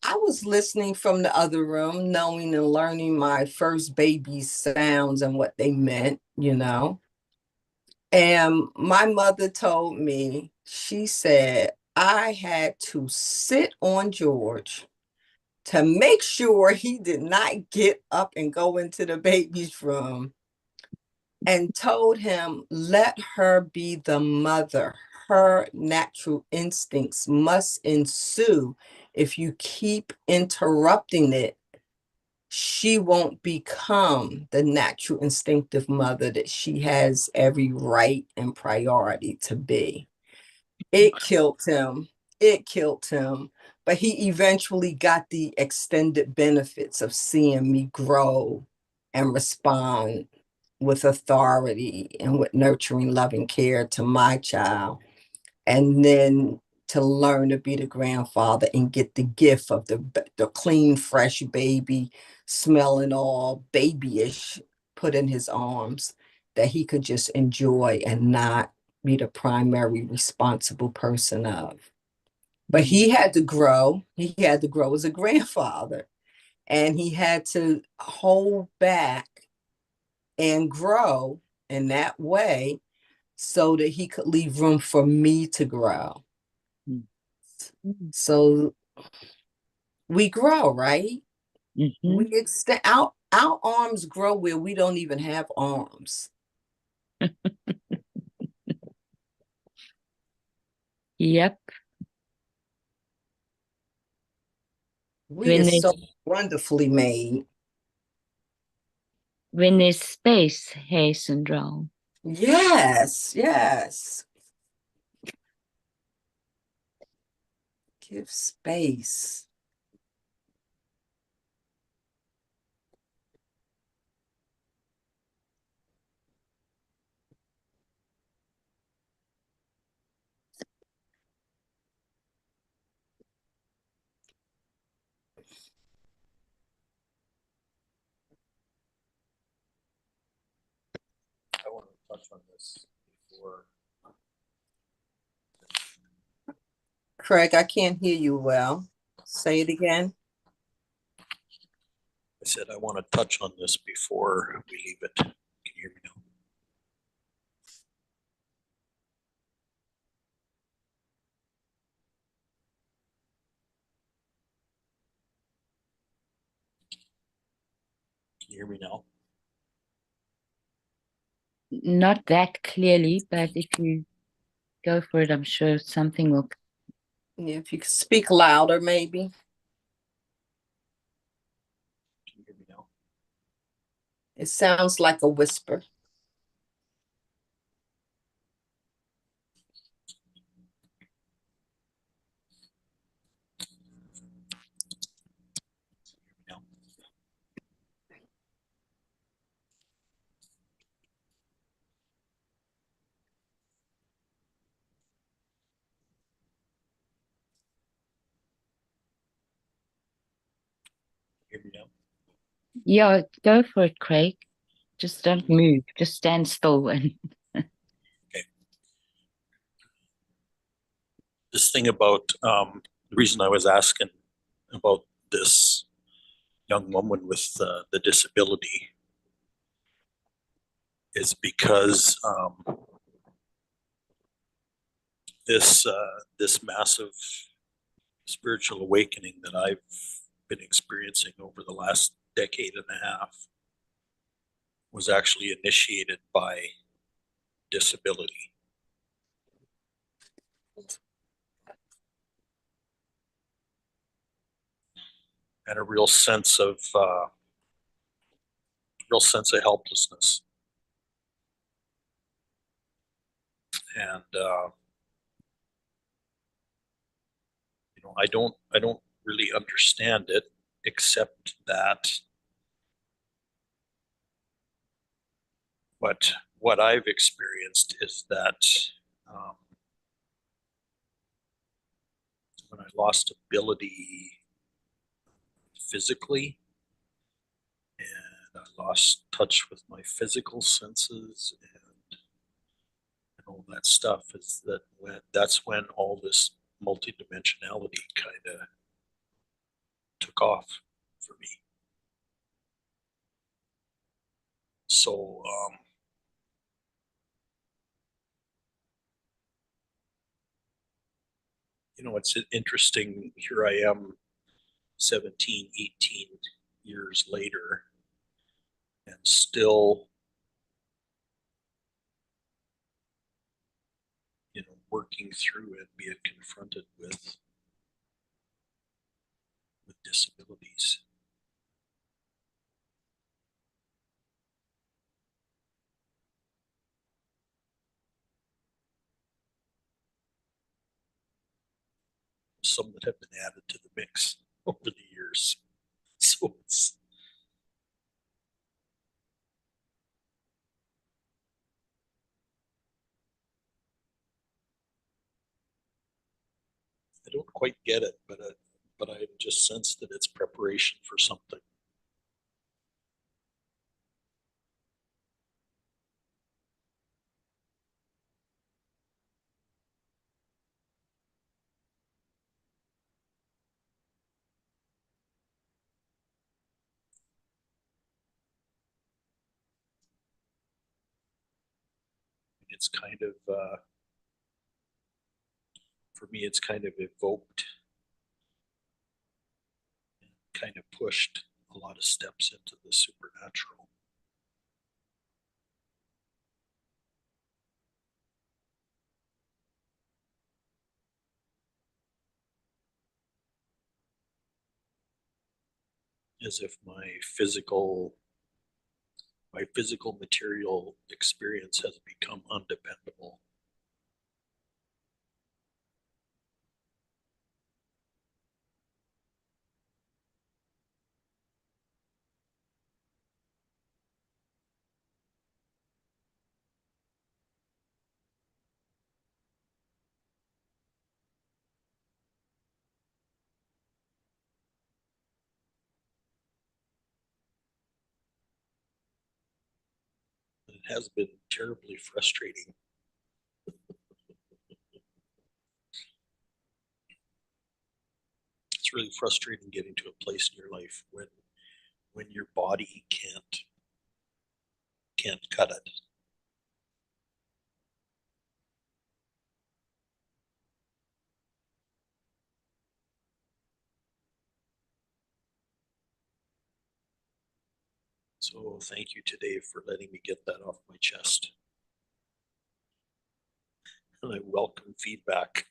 I was listening from the other room, knowing and learning my first baby's sounds and what they meant. And my mother told me, she said, I had to sit on George to make sure he did not get up and go into the baby's room, and told him, let her be the mother. Her natural instincts must ensue. If you keep interrupting it, she won't become the natural instinctive mother that she has every right and priority to be. It killed him. It killed him. But he eventually got the extended benefits of seeing me grow and respond with authority and with nurturing, loving care to my child. And then to learn to be the grandfather and get the gift of the clean, fresh baby, smelling all babyish, put in his arms, that he could just enjoy and not be the primary responsible person of. But he had to grow. He had to grow as a grandfather, and he had to hold back and grow in that way so that he could leave room for me to grow. So we grow, right? We extend our arms grow where we don't even have arms. Yep. We When are there's so wonderfully made. when there's space, hey, Syndrome. Yes, yes. Give space. I want to touch on this before. Craig, I can't hear you well. Say it again. I said I want to touch on this before we leave it. Can you hear me now? Can you hear me now? Not that clearly, but if you go for it, I'm sure something will. Yeah, if you could speak louder, maybe. Can you hear me now? It sounds like a whisper. hear me now? Yeah, go for it, Craig. Just don't move. Just stand still and This thing about the reason I was asking about this young woman with the disability is because this massive spiritual awakening that I've been experiencing over the last decade and a half was actually initiated by disability. And a real sense of helplessness. And I don't really understand it, except that what I've experienced is that when I lost ability physically, and I lost touch with my physical senses and all that stuff, is that that's when all this multidimensionality kind of took off for me. So it's interesting. Here I am 17, 18 years later, and still working through it, being confronted with disabilities. Some that have been added to the mix over the years. So I don't quite get it, but I just sense that it's preparation for something. It's kind of for me, it's kind of evoked, kind of pushed a lot of steps into the supernatural. As if my physical material experience has become undependable. It has been terribly frustrating. It's really frustrating getting to a place in your life when your body can't cut it. So thank you to Dave for letting me get that off my chest. And I welcome feedback.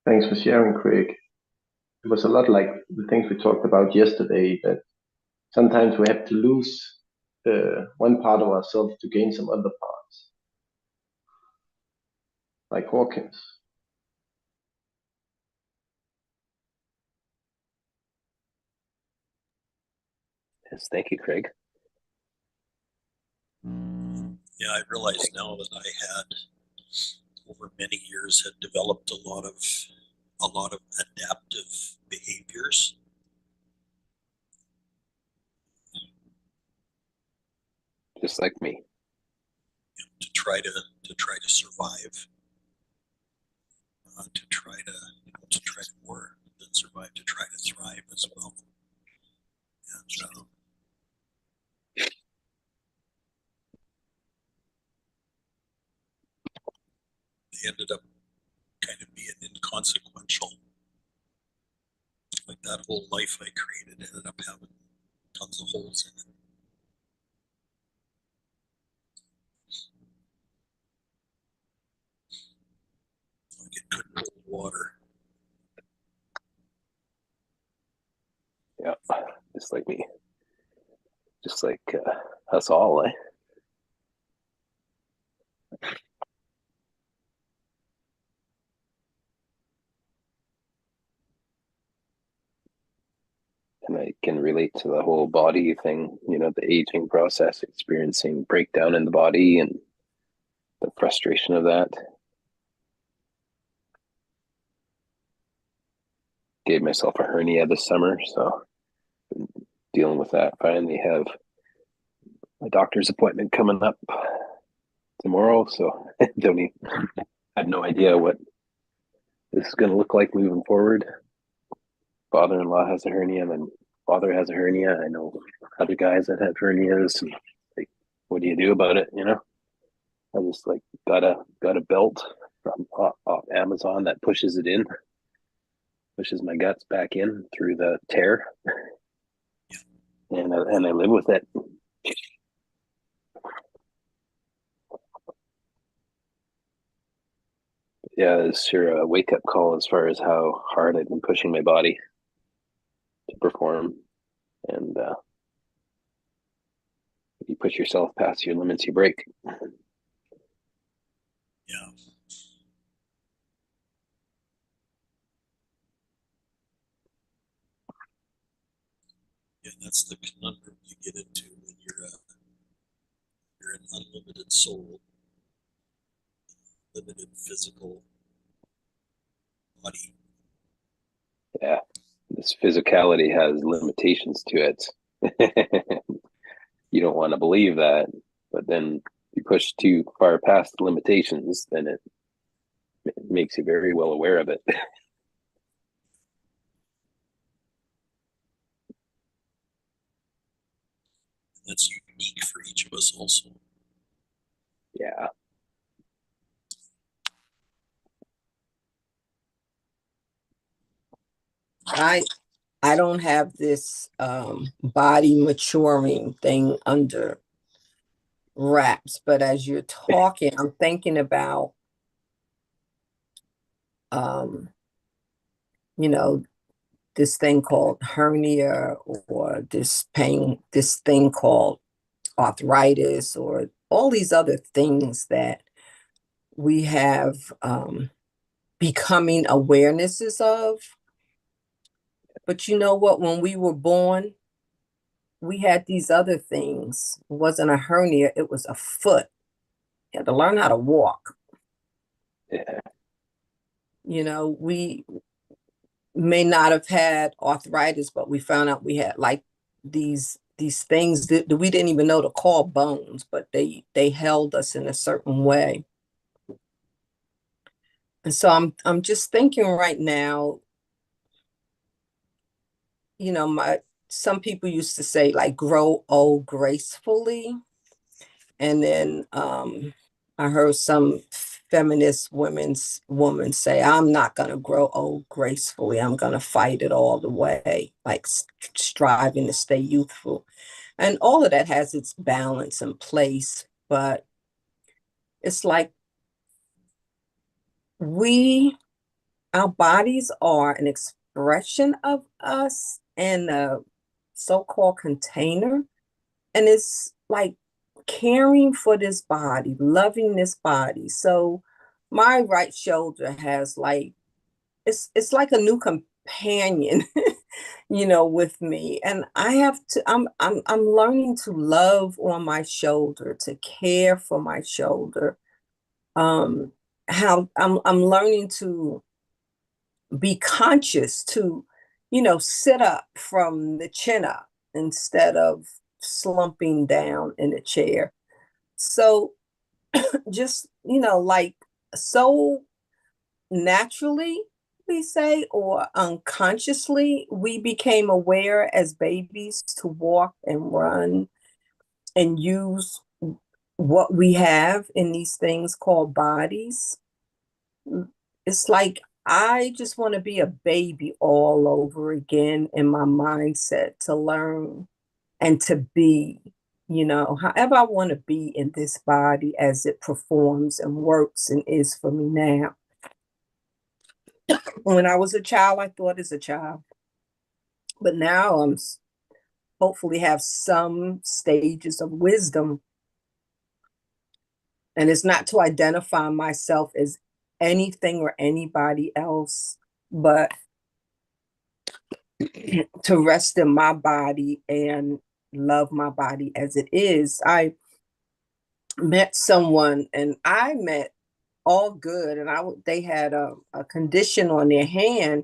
Thanks for sharing, Craig. It was a lot like the things we talked about yesterday, that sometimes we have to lose one part of ourselves to gain some other parts. Like Hawkins. Yes, thank you, Craig. Yeah, I realize now that I had over many years had developed a lot of adaptive behaviors. Just like me. To try to survive, to try to more than survive, to try to thrive as well. And they ended up kind of being inconsequential. Like that whole life I created ended up having tons of holes in it. Like it couldn't hold water. Yeah, just like me. Just like us all, eh? And I can relate to the whole body thing, the aging process, experiencing breakdown in the body and the frustration of that. Gave myself a hernia this summer, so been dealing with that. Finally have my doctor's appointment coming up tomorrow, so don't have no idea what this is going to look like moving forward. Father-in-law has a hernia, and then father has a hernia. I know other guys that have hernias. And, like, what do you do about it? I just got a belt from off Amazon that pushes it in, pushes my guts back in through the tear, and I live with it. Yeah, it's sure a wake up call as far as how hard I've been pushing my body to perform, and if you push yourself past your limits, you break. Yeah. Yeah, that's the conundrum you get into when you're an unlimited soul, limited physical body. Yeah, this physicality has limitations to it. You don't want to believe that, but then you push too far past the limitations, then it makes you very well aware of it. That's unique for each of us also. Yeah. I don't have this body maturing thing under wraps, but as you're talking, I'm thinking about um, you know, this thing called hernia or this thing called arthritis or all these other things that we have becoming awarenesses of. But you know what? When we were born, we had these other things. It wasn't a hernia, it was a foot. You had to learn how to walk. Yeah. We may not have had arthritis, but we found out we had like these things that we didn't even know to call bones, but they held us in a certain way. And so I'm just thinking right now, some people used to say like grow old gracefully. And then I heard some feminist woman say, I'm not going to grow old gracefully. I'm going to fight it all the way, like striving to stay youthful. And all of that has its balance and place. But it's like our bodies are an expression of us and a so-called container. And it's like caring for this body, loving this body. So my right shoulder has like it's like a new companion. with me. And I have to, I'm learning to love on my shoulder, to care for my shoulder. How I'm learning to be conscious to, sit up from the chin up instead of slumping down in a chair. So just, like so naturally, we say, or unconsciously, we became aware as babies to walk and run and use what we have in these things called bodies. It's like I just want to be a baby all over again in my mindset to learn and to be, however I want to be in this body as it performs and works and is for me now. When I was a child, I thought as a child, but now I'm hopefully have some stages of wisdom. And it's not to identify myself as anything or anybody else, but to rest in my body and love my body as it is. I met someone and I met all good, and they had a condition on their hand,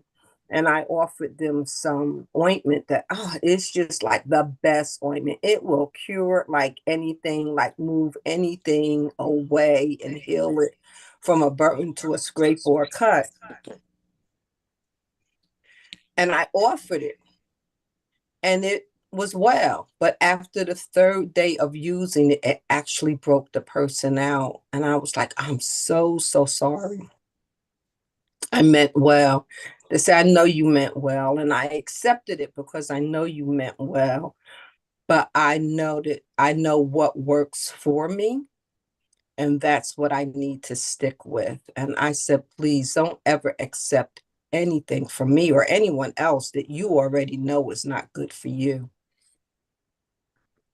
and I offered them some ointment that it's just like the best ointment. It will cure like anything, like move anything away and heal it from a burn to a scrape or a cut. And I offered it, and it was well. But after the third day of using it, it actually broke the person out. And I was like, I'm so, so sorry. I meant well. They said, I know you meant well. And I accepted it because I know you meant well. But I know what works for me. And that's what I need to stick with. And I said, please don't ever accept anything from me or anyone else that you already know is not good for you.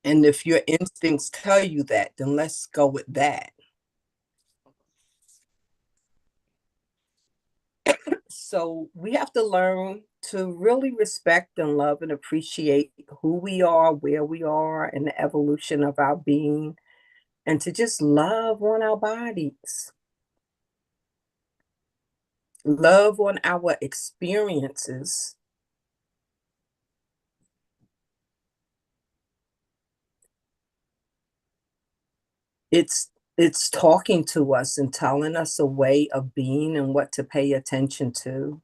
And if your instincts tell you that, then let's go with that. So we have to learn to really respect and love and appreciate who we are, where we are, and the evolution of our being, and to just love on our bodies, love on our experiences. It's talking to us and telling us a way of being and what to pay attention to.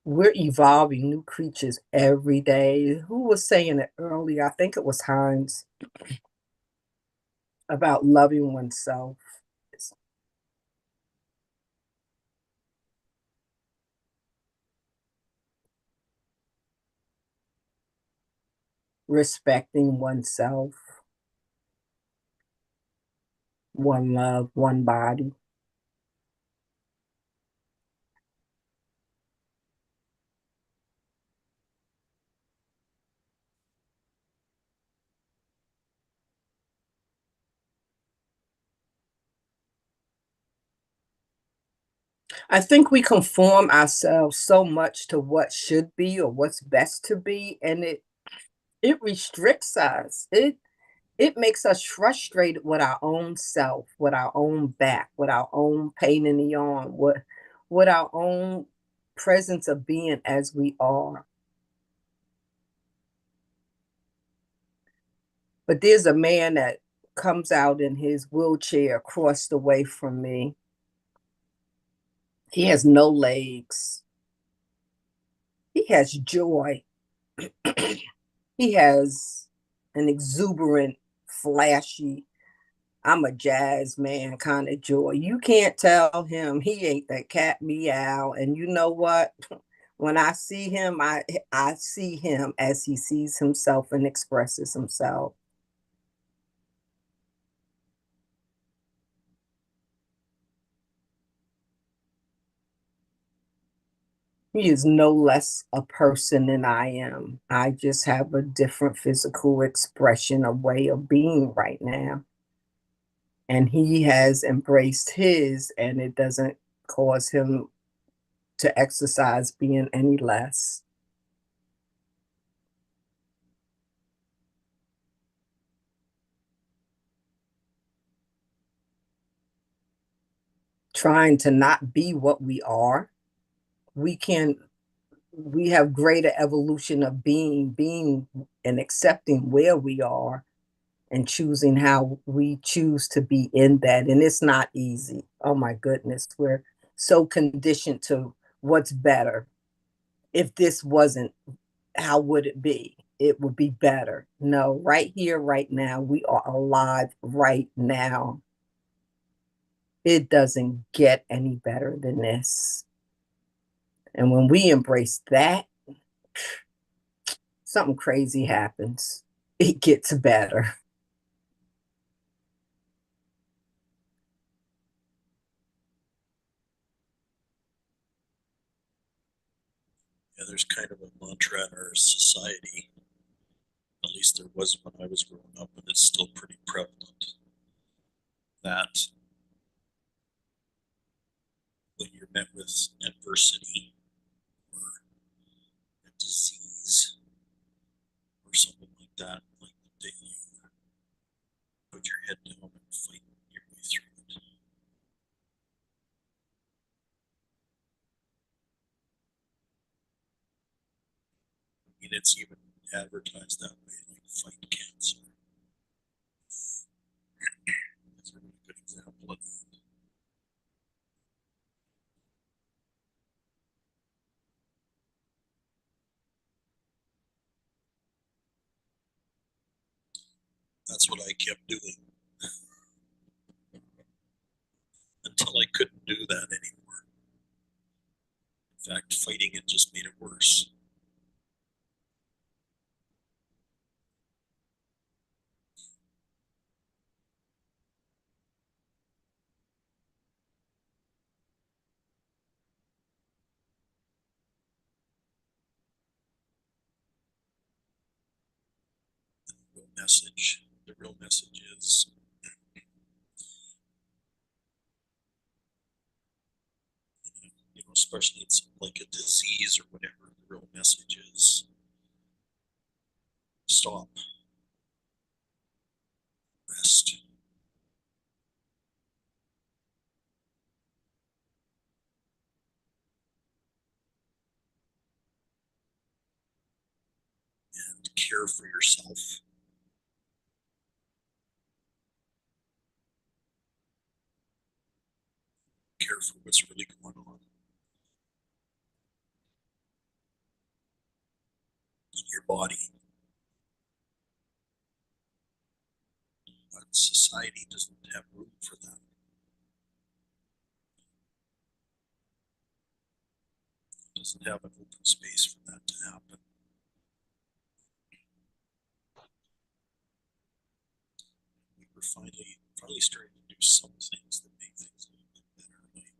We're evolving new creatures every day. Who was saying it earlier? I think it was Heinz, about loving oneself. Respecting oneself, one love, one body. I think we conform ourselves so much to what should be or what's best to be, and it restricts us. It makes us frustrated with our own self, with our own back, with our own pain in the arm, with our own presence of being as we are. But there's a man that comes out in his wheelchair across the way from me. He has no legs. He has joy. He has an exuberant, flashy, I'm a jazz man kind of joy. You can't tell him he ain't that cat meow. And you know what? When I see him, I see him as he sees himself and expresses himself. He is no less a person than I am. I just have a different physical expression, a way of being right now. and he has embraced his, and it doesn't cause him to exercise being any less. Trying to not be what we are, we have greater evolution of being and accepting where we are and choosing how we choose to be in that. And it's not easy. Oh my goodness, we're so conditioned to what's better. If this wasn't, how would it be? It would be better. No, right here, right now, we are alive right now. It doesn't get any better than this. And when we embrace that, something crazy happens. It gets better. Yeah, there's kind of a mantra in our society, at least there was when I was growing up, and it's still pretty prevalent, that when you're met with adversity or a disease or something like that you put your head down and fight your way through it. I mean, it's even advertised that way, like fight cancer. It's a really good example of that. That's what I kept doing until I couldn't do that anymore. In fact, fighting it just made it worse. The real message is especially it's like a disease or whatever, the real message is stop, rest, and care for yourself. Care for what's really going on in your body. But society doesn't have room for that. It doesn't have an open space for that to happen. We were finally starting to do some things that make things a little bit better, like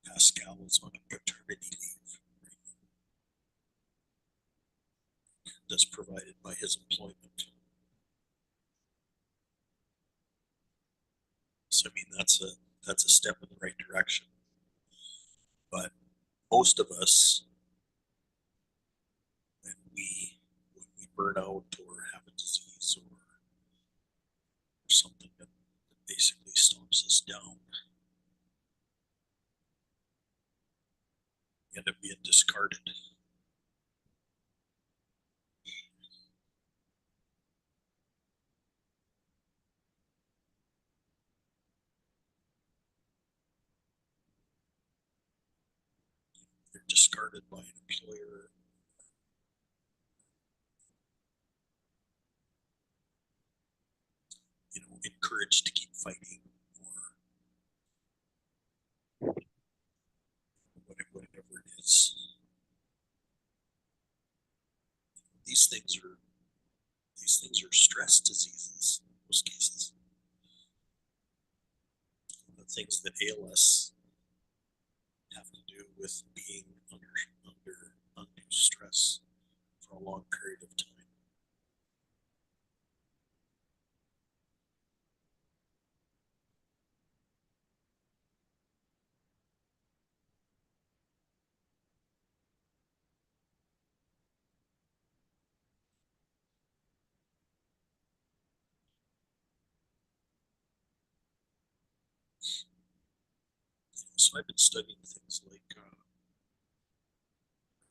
Pascal is on a paternity leave. That's provided by his employment. So I mean that's a step in the right direction. But most of us, when we burn out or have a disease or something that basically stops us down, we end up being discarded. They're discarded by an employer. Encouraged to keep fighting, or whatever it is. These things are stress diseases in most cases. The things that ail us have to do with being under undue stress for a long period of time. So I've been studying things like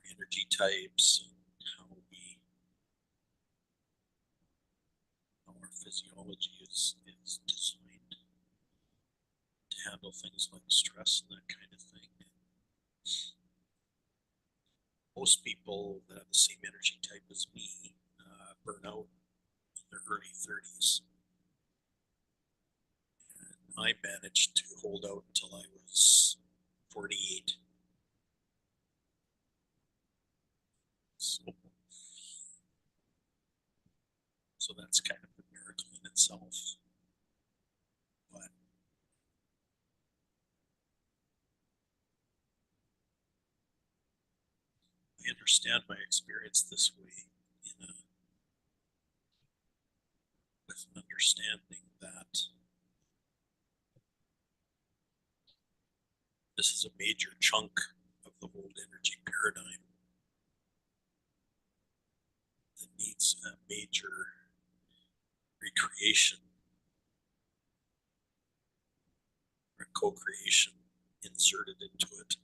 energy types and how our physiology is designed to handle things like stress and that kind of thing. Most people that have the same energy type as me burn out in their early 30s. And I managed to hold out until I was 48. So that's kind of a miracle in itself. But I understand my experience this way with an understanding that this is a major chunk of the whole energy paradigm that needs a major recreation or co-creation inserted into it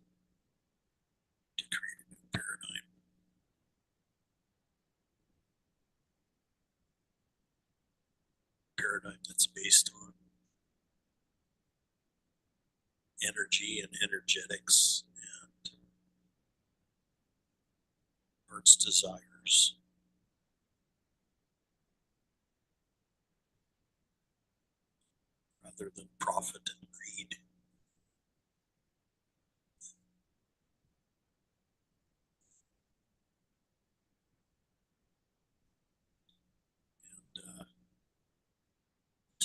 to create a new paradigm. Paradigm that's based on energy and energetics and heart's desires. Rather than profit and greed. And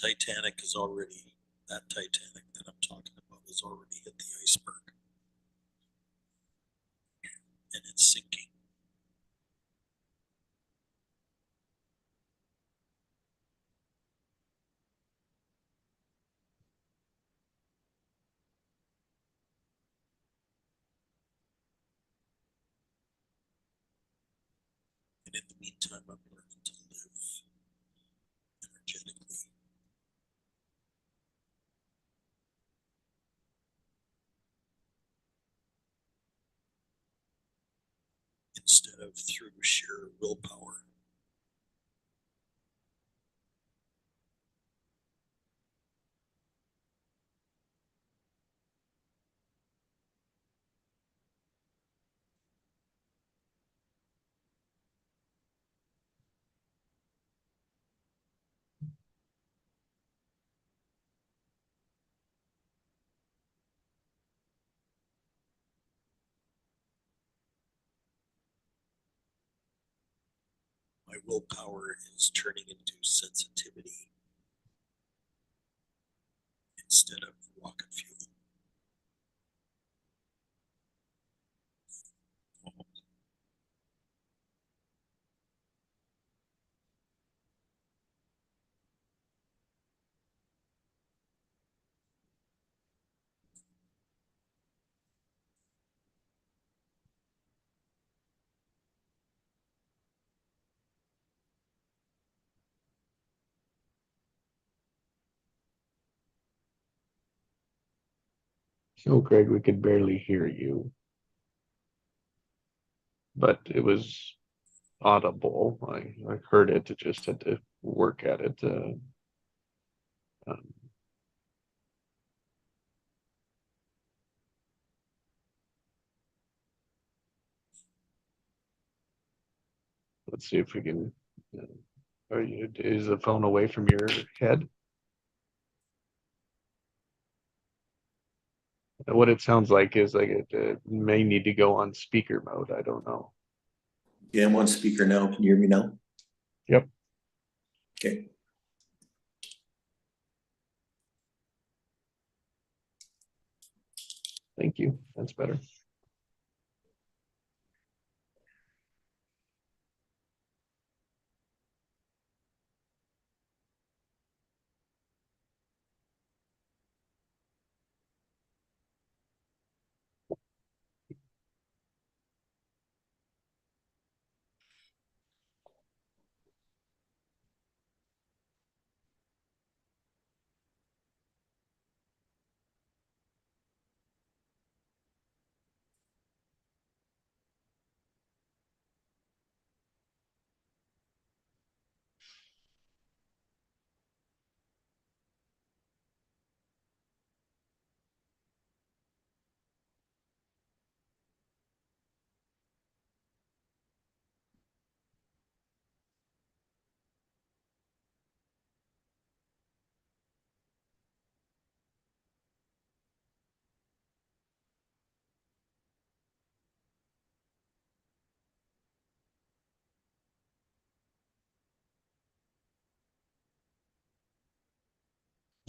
Titanic is already, that Titanic that I'm talking about has already hit the iceberg. And it's sinking. And in the meantime, I'm learning to live energetically. Instead of through sheer willpower. My willpower is turning into sensitivity instead of rocket fuel. So Greg, we could barely hear you, but it was audible. I heard it, just had to work at it. Um, let's see if we can. Is the phone away from your head? What it sounds like is like it may need to go on speaker mode. I don't know. Yeah, I'm on speaker now. Can you hear me now? Yep. Okay. Thank you. That's better.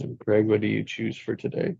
And Greg, what do you choose for today?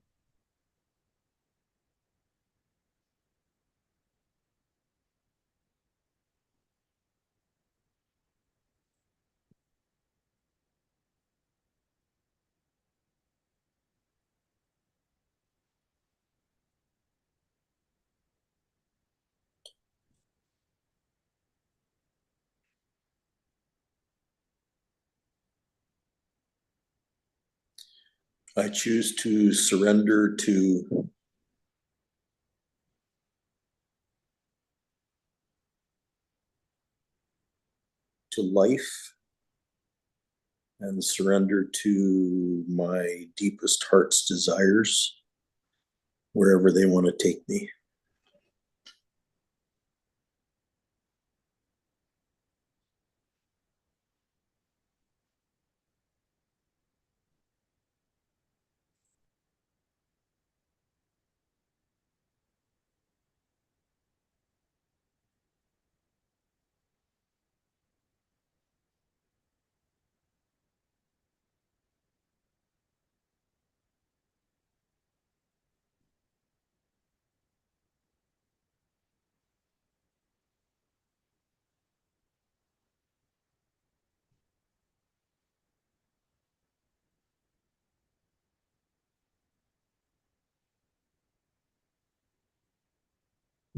I choose to surrender to life and surrender to my deepest heart's desires, wherever they want to take me.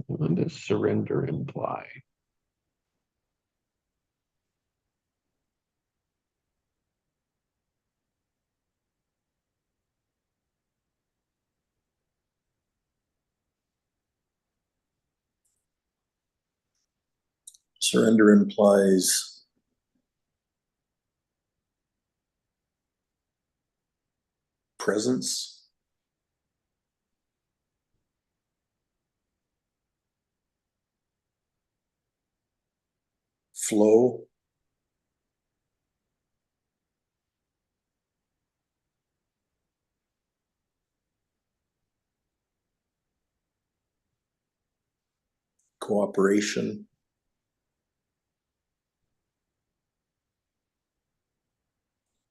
What does surrender imply? Surrender implies presence, flow, cooperation,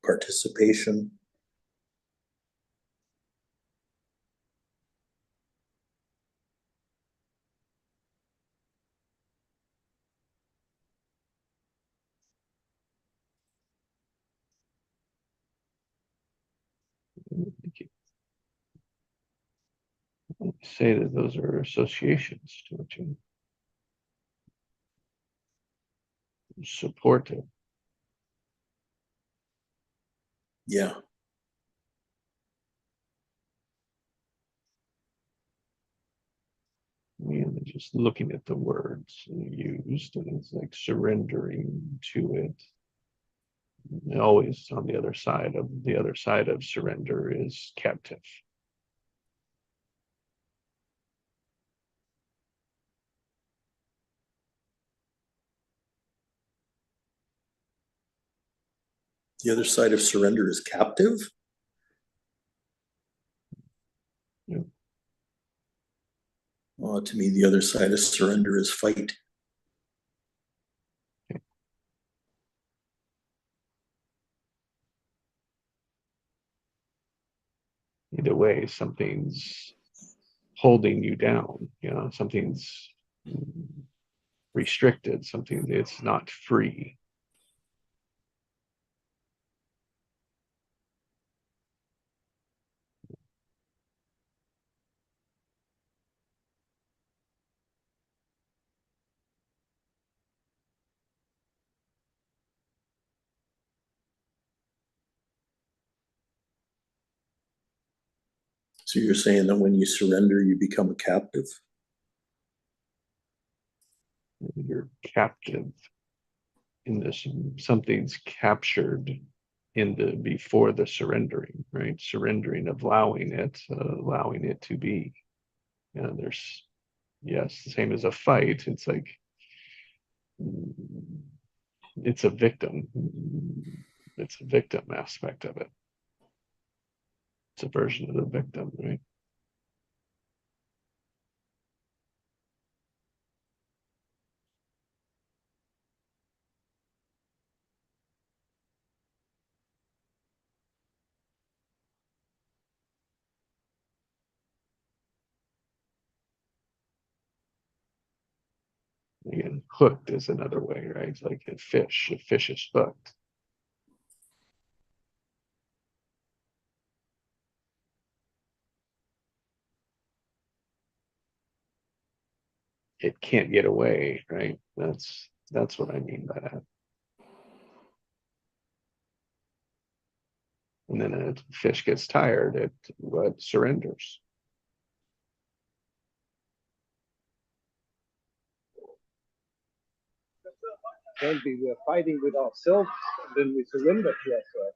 participation. Say that those are associations to what you supportive. Yeah. Just looking at the words used, and it's like surrendering to it. And always on the other side of surrender is captive. The other side of surrender is captive. Yeah. To me, the other side of surrender is fight. Either way, something's holding you down, something's restricted, something it's not free. So you're saying that when you surrender, you become a captive? You're captive in this, something's captured in the before the surrendering, right? Surrendering of allowing it to be. There's, yes, the same as a fight. It's like it's a victim. It's a victim aspect of it. It's a version of the victim, right? Again, hooked is another way, right? It's like a fish is hooked. It can't get away, right? That's what I mean by that. And then a fish gets tired, it surrenders. Maybe we're fighting with ourselves, and then we surrender to ourselves.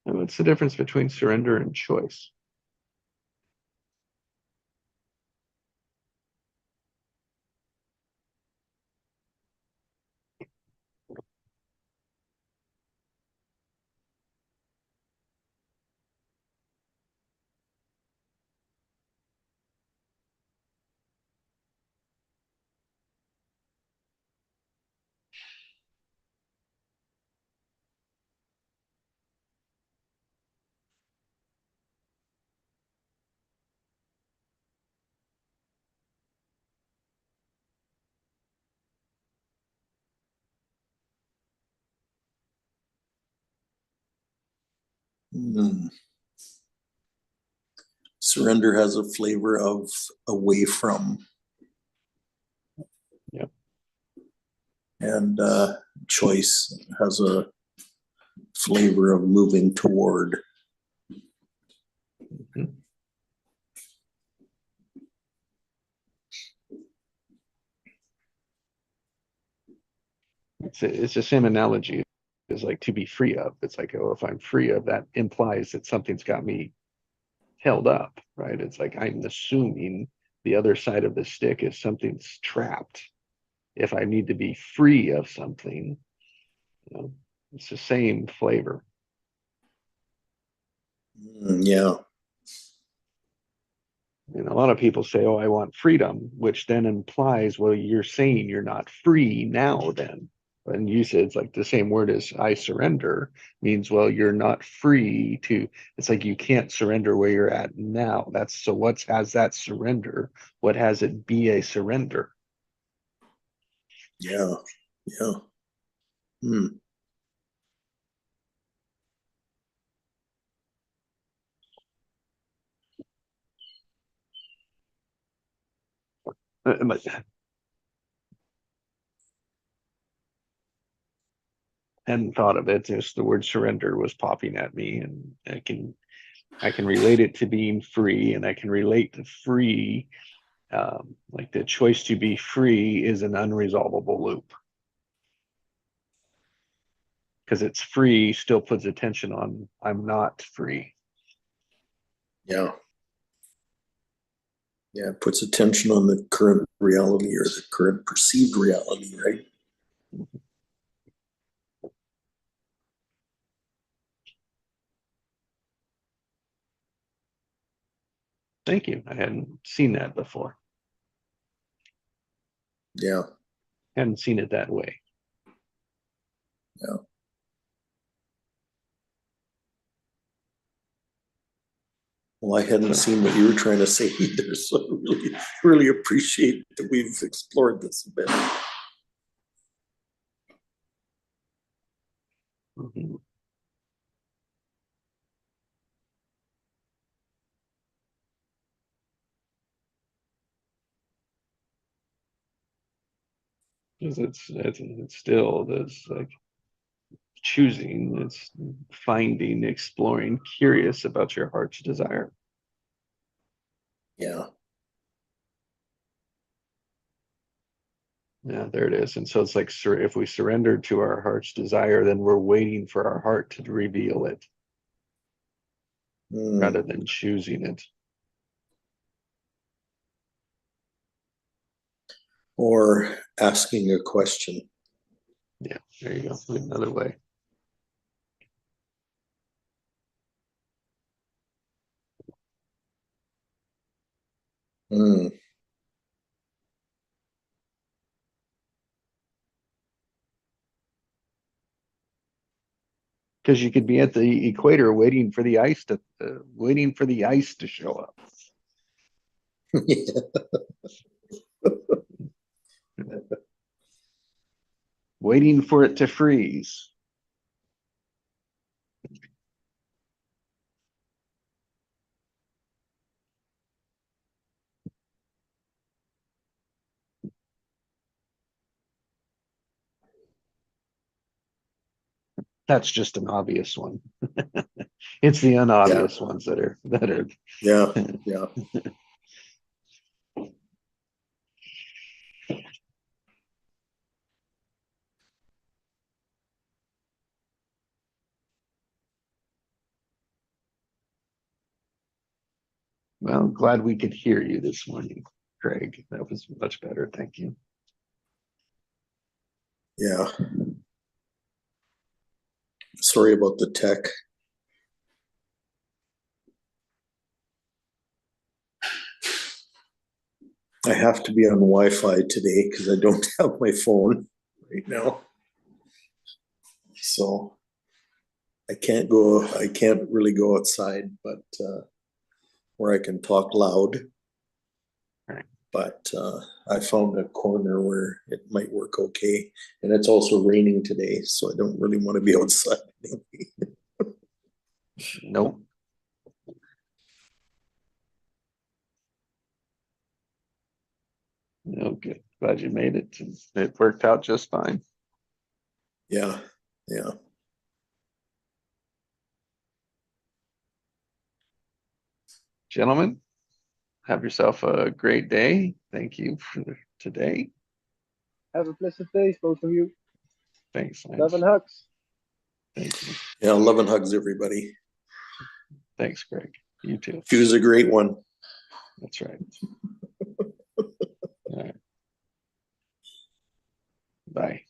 And what's the difference between surrender and choice? Hmm. Surrender has a flavor of away from. Yep. And choice has a flavor of moving toward. Mhm. It's the same analogy as like to be free of. It's like, oh, if I'm free of, that implies that something's got me held up, right? It's like I'm assuming the other side of the stick is something's trapped. If I need to be free of something, you know, it's the same flavor. Yeah. And a lot of people say, oh, I want freedom, which then implies, well, you're saying you're not free now then. And you said it's like the same word as I surrender means, well, you're not free to, it's like you can't surrender where you're at now. That's so what has that surrender? What has it be a surrender? Yeah. Yeah. Hmm. But hadn't thought of it. Just the word surrender was popping at me, and I can relate it to being free, and I can relate to free. Like the choice to be free is an unresolvable loop because it's free still puts attention on I'm not free. Yeah. Yeah. It puts attention on the current reality or the current perceived reality, right? Thank you. I hadn't seen that before. Yeah. Hadn't seen it that way. Yeah. Well, I hadn't seen what you were trying to say either, so I really appreciate that we've explored this a bit. Mhm. Because it's still this like choosing, it's finding, exploring, curious about your heart's desire. Yeah. Yeah, there it is. And so it's like if we surrender to our heart's desire, then we're waiting for our heart to reveal it Hmm. rather than choosing it. Or asking a question. Yeah, there you go. Another way. Hmm. Because you could be at the equator waiting for the ice to show up. Yeah. Waiting for it to freeze. That's just an obvious one. It's the unobvious ones that are Yeah, yeah. Well, glad we could hear you this morning, Craig. That was much better. Thank you. Yeah. Sorry about the tech. I have to be on Wi-Fi today because I don't have my phone right now. So I can't really go outside, but where I can talk loud. Right. But I found a corner where it might work okay. And it's also raining today, so I don't really want to be outside anyway. Nope. Okay. Glad you made it. It worked out just fine. Yeah, yeah. Gentlemen, have yourself a great day. Thank you for today. Have a pleasant day, both of you. Thanks, Lance. Love and hugs. Thank you. Yeah, love and hugs, everybody. Thanks, Greg. You too. He was a great one. That's right. All right. Bye.